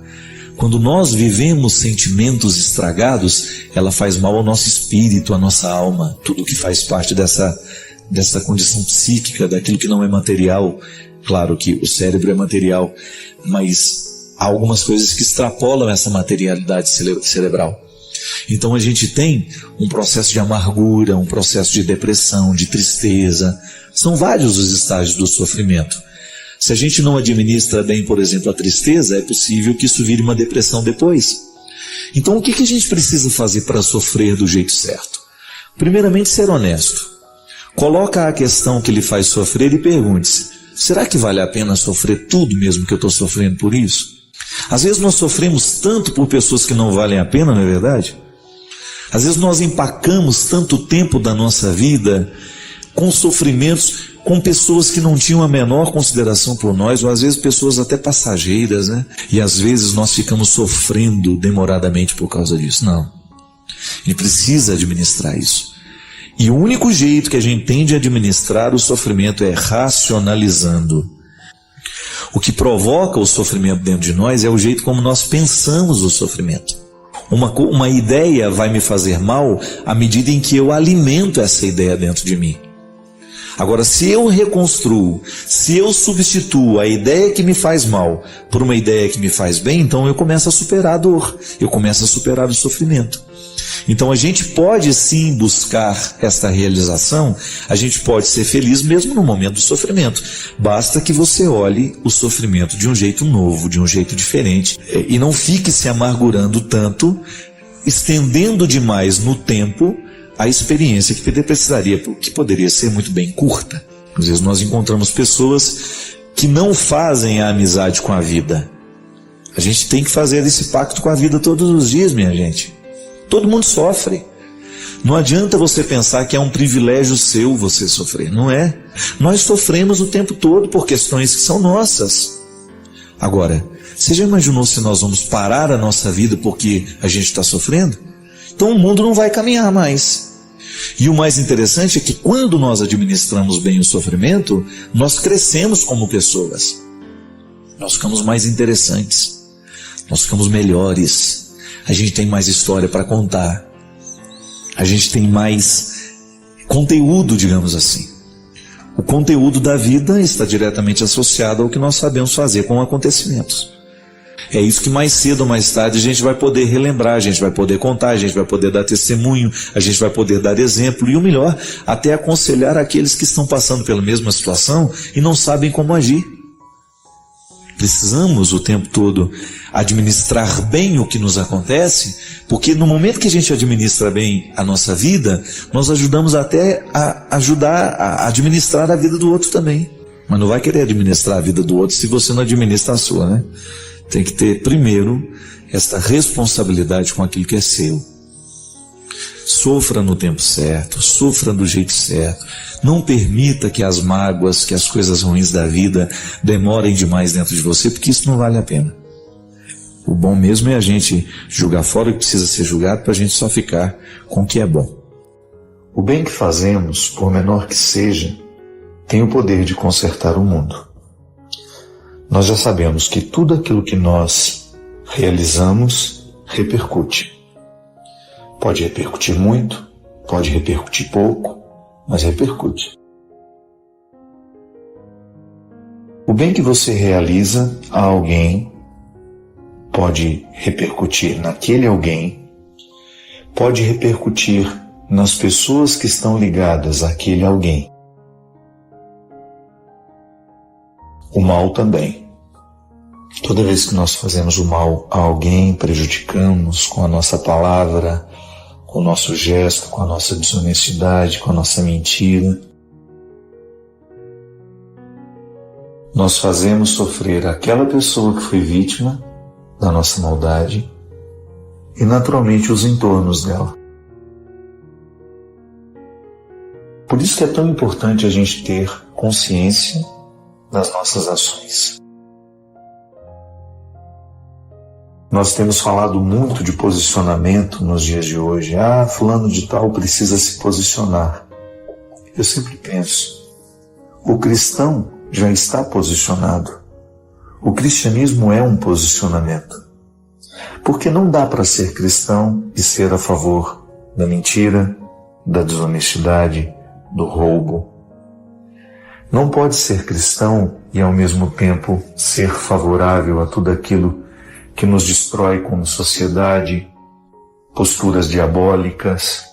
Quando nós vivemos sentimentos estragados, ela faz mal ao nosso espírito, à nossa alma, tudo que faz parte dessa condição psíquica, daquilo que não é material. Claro que o cérebro é material, mas há algumas coisas que extrapolam essa materialidade cerebral. Então a gente tem um processo de amargura, um processo de depressão, de tristeza. São vários os estágios do sofrimento. Se a gente não administra bem, por exemplo, a tristeza, é possível que isso vire uma depressão depois. Então o que a gente precisa fazer para sofrer do jeito certo? Primeiramente, ser honesto. Coloca a questão que lhe faz sofrer e pergunte-se: será que vale a pena sofrer tudo mesmo que eu estou sofrendo por isso? Às vezes nós sofremos tanto por pessoas que não valem a pena, não é verdade? Às vezes nós empacamos tanto tempo da nossa vida com sofrimentos, com pessoas que não tinham a menor consideração por nós, ou às vezes pessoas até passageiras, né? E às vezes nós ficamos sofrendo demoradamente por causa disso. Não. A gente precisa administrar isso. E o único jeito que a gente tem de administrar o sofrimento é racionalizando. O que provoca o sofrimento dentro de nós é o jeito como nós pensamos o sofrimento. Uma ideia vai me fazer mal à medida em que eu alimento essa ideia dentro de mim. Agora, se eu reconstruo, se eu substituo a ideia que me faz mal por uma ideia que me faz bem, então eu começo a superar a dor, eu começo a superar o sofrimento. Então a gente pode sim buscar esta realização, a gente pode ser feliz mesmo no momento do sofrimento. Basta que você olhe o sofrimento de um jeito novo, de um jeito diferente, e não fique se amargurando tanto, estendendo demais no tempo a experiência que poderia ser muito bem curta. Às vezes nós encontramos pessoas que não fazem a amizade com a vida. A gente tem que fazer esse pacto com a vida todos os dias, minha gente. Todo mundo sofre. Não adianta você pensar que é um privilégio seu você sofrer. Não é. Nós sofremos o tempo todo por questões que são nossas. Agora, você já imaginou se nós vamos parar a nossa vida porque a gente está sofrendo? Então o mundo não vai caminhar mais. E o mais interessante é que quando nós administramos bem o sofrimento, nós crescemos como pessoas. Nós ficamos mais interessantes. Nós ficamos melhores. a gente tem mais história para contar, a gente tem mais conteúdo, digamos assim. O conteúdo da vida está diretamente associado ao que nós sabemos fazer com acontecimentos. É isso que mais cedo ou mais tarde a gente vai poder relembrar, a gente vai poder contar, a gente vai poder dar testemunho, a gente vai poder dar exemplo e o melhor, até aconselhar aqueles que estão passando pela mesma situação e não sabem como agir. Precisamos o tempo todo administrar bem o que nos acontece, porque no momento que a gente administra bem a nossa vida, nós ajudamos até a ajudar a administrar a vida do outro também. Mas não vai querer administrar a vida do outro se você não administra a sua, né? Tem que ter primeiro esta responsabilidade com aquilo que é seu. Sofra no tempo certo, sofra do jeito certo. Não permita que as mágoas, que as coisas ruins da vida demorem demais dentro de você, porque isso não vale a pena. O bom mesmo é a gente julgar fora o que precisa ser julgado para a gente só ficar com o que é bom. O bem que fazemos, por menor que seja, tem o poder de consertar o mundo. Nós já sabemos que tudo aquilo que nós realizamos repercute. Pode repercutir muito, pode repercutir pouco, mas repercute. O bem que você realiza a alguém pode repercutir naquele alguém, pode repercutir nas pessoas que estão ligadas àquele alguém. O mal também. Toda vez que nós fazemos o mal a alguém, prejudicamos com a nossa palavra, com o nosso gesto, com a nossa desonestidade, com a nossa mentira. Nós fazemos sofrer aquela pessoa que foi vítima da nossa maldade e naturalmente os entornos dela. Por isso que é tão importante a gente ter consciência das nossas ações. Nós temos falado muito de posicionamento nos dias de hoje. Fulano de tal precisa se posicionar. Eu sempre penso, o cristão já está posicionado. O cristianismo é um posicionamento. Porque não dá para ser cristão e ser a favor da mentira, da desonestidade, do roubo. Não pode ser cristão e ao mesmo tempo ser favorável a tudo aquilo que nos destrói como sociedade, posturas diabólicas.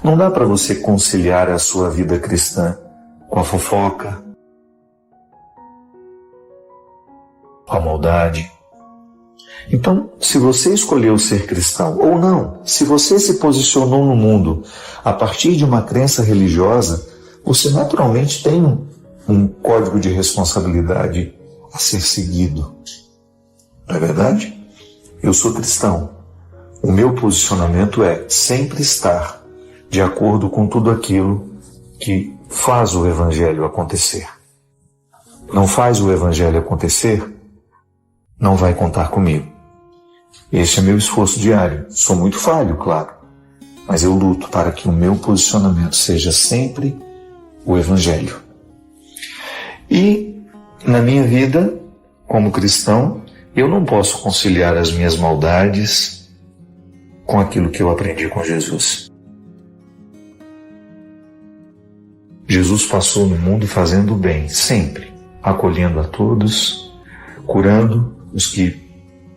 Não dá para você conciliar a sua vida cristã com a fofoca, com a maldade. Então, se você escolheu ser cristão ou não, se você se posicionou no mundo a partir de uma crença religiosa, você naturalmente tem um código de responsabilidade a ser seguido. Não é verdade? Eu sou cristão. O meu posicionamento é sempre estar de acordo com tudo aquilo que faz o Evangelho acontecer. Não faz o Evangelho acontecer, não vai contar comigo. Esse é meu esforço diário. Sou muito falho, claro, mas eu luto para que o meu posicionamento seja sempre o Evangelho. E na minha vida, como cristão, eu não posso conciliar as minhas maldades com aquilo que eu aprendi com Jesus. Jesus passou no mundo fazendo o bem, sempre, acolhendo a todos, curando os que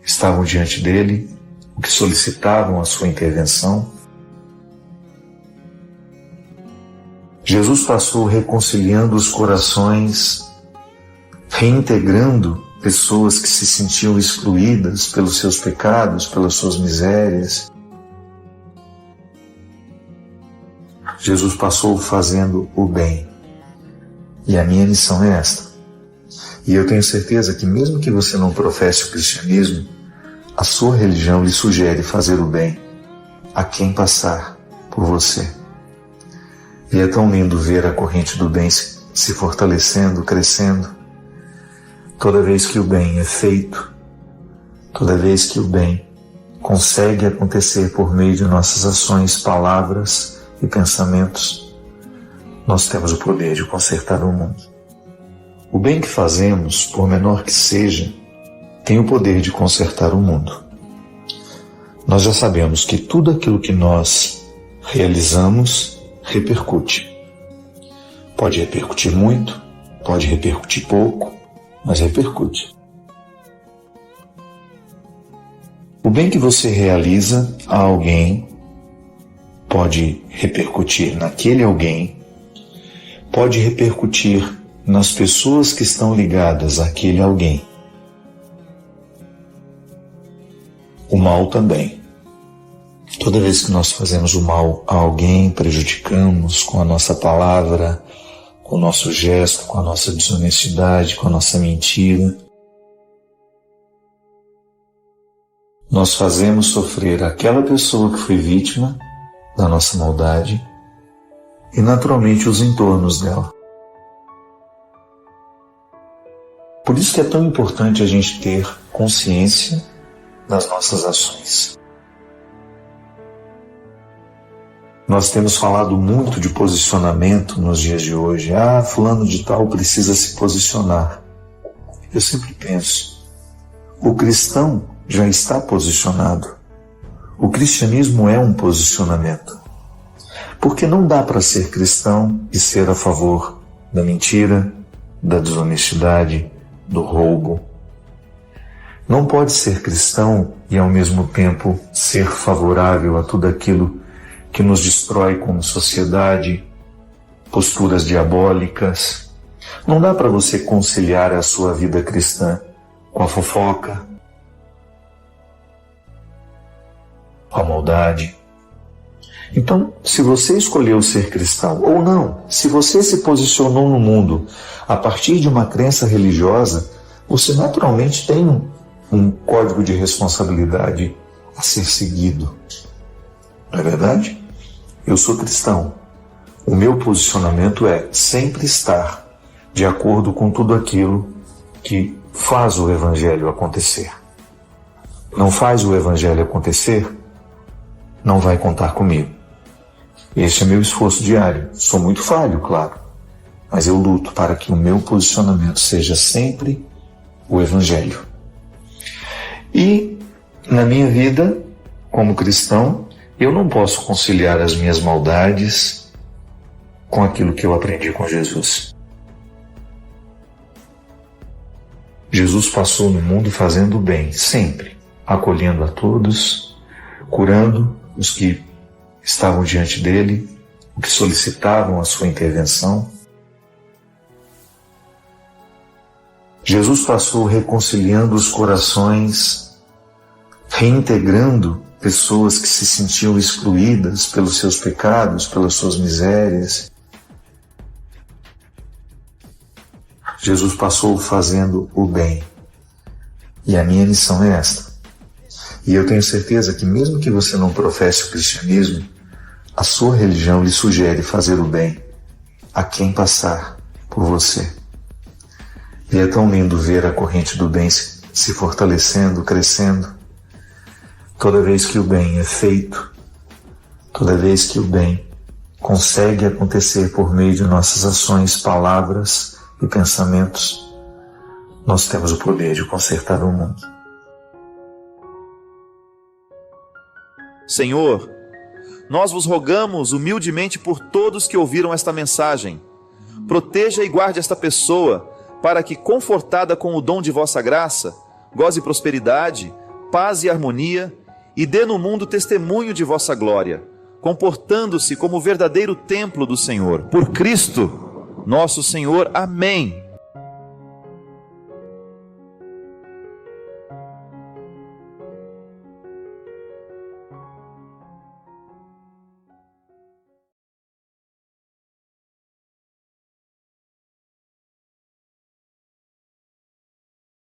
estavam diante dele, os que solicitavam a sua intervenção. Jesus passou reconciliando os corações, reintegrando pessoas que se sentiam excluídas pelos seus pecados, pelas suas misérias. Jesus passou fazendo o bem. E a minha missão é esta. E eu tenho certeza que mesmo que você não professe o cristianismo, a sua religião lhe sugere fazer o bem a quem passar por você. E é tão lindo ver a corrente do bem se fortalecendo, crescendo. Toda vez que o bem é feito, toda vez que o bem consegue acontecer por meio de nossas ações, palavras e pensamentos, nós temos o poder de consertar o mundo. O bem que fazemos, por menor que seja, tem o poder de consertar o mundo. nós já sabemos que tudo aquilo que nós realizamos repercute. Pode repercutir muito, pode repercutir pouco, mas repercute. O bem que você realiza a alguém pode repercutir naquele alguém, pode repercutir nas pessoas que estão ligadas àquele alguém. O mal também. Toda vez que nós fazemos o mal a alguém, prejudicamos com a nossa palavra, com o nosso gesto, com a nossa desonestidade, com a nossa mentira. Nós fazemos sofrer aquela pessoa que foi vítima da nossa maldade e, naturalmente, os entornos dela. Por isso que é tão importante a gente ter consciência das nossas ações. Nós temos falado muito de posicionamento nos dias de hoje. Fulano de tal precisa se posicionar. Eu sempre penso, o cristão já está posicionado. O cristianismo é um posicionamento. Porque não dá para ser cristão e ser a favor da mentira, da desonestidade, do roubo. Não pode ser cristão e ao mesmo tempo ser favorável a tudo aquilo que nos destrói como sociedade, posturas diabólicas. Não dá para você conciliar a sua vida cristã com a fofoca, com a maldade. Então, se você escolheu ser cristão ou não, se você se posicionou no mundo a partir de uma crença religiosa, você naturalmente tem um código de responsabilidade a ser seguido. Não é verdade? Eu sou cristão. O meu posicionamento é sempre estar de acordo com tudo aquilo que faz o Evangelho acontecer. Não faz o Evangelho acontecer, não vai contar comigo. Este é meu esforço diário. Sou muito falho, claro, mas eu luto para que o meu posicionamento seja sempre o Evangelho. E na minha vida, como cristão, eu não posso conciliar as minhas maldades com aquilo que eu aprendi com Jesus. Jesus passou no mundo fazendo o bem, sempre, acolhendo a todos, curando os que estavam diante dele, os que solicitavam a sua intervenção. Jesus passou reconciliando os corações, reintegrando pessoas que se sentiam excluídas pelos seus pecados, pelas suas misérias. Jesus passou fazendo o bem. E a minha missão é esta. E eu tenho certeza que mesmo que você não professe o cristianismo, a sua religião lhe sugere fazer o bem a quem passar por você. E é tão lindo ver a corrente do bem se fortalecendo, crescendo. Toda vez que o bem é feito, toda vez que o bem consegue acontecer por meio de nossas ações, palavras e pensamentos, nós temos o poder de consertar o mundo. Senhor, nós vos rogamos humildemente por todos que ouviram esta mensagem. Proteja e guarde esta pessoa, para que, confortada com o dom de vossa graça, goze prosperidade, paz e harmonia, e dê no mundo testemunho de vossa glória, comportando-se como o verdadeiro templo do Senhor. Por Cristo, nosso Senhor. Amém.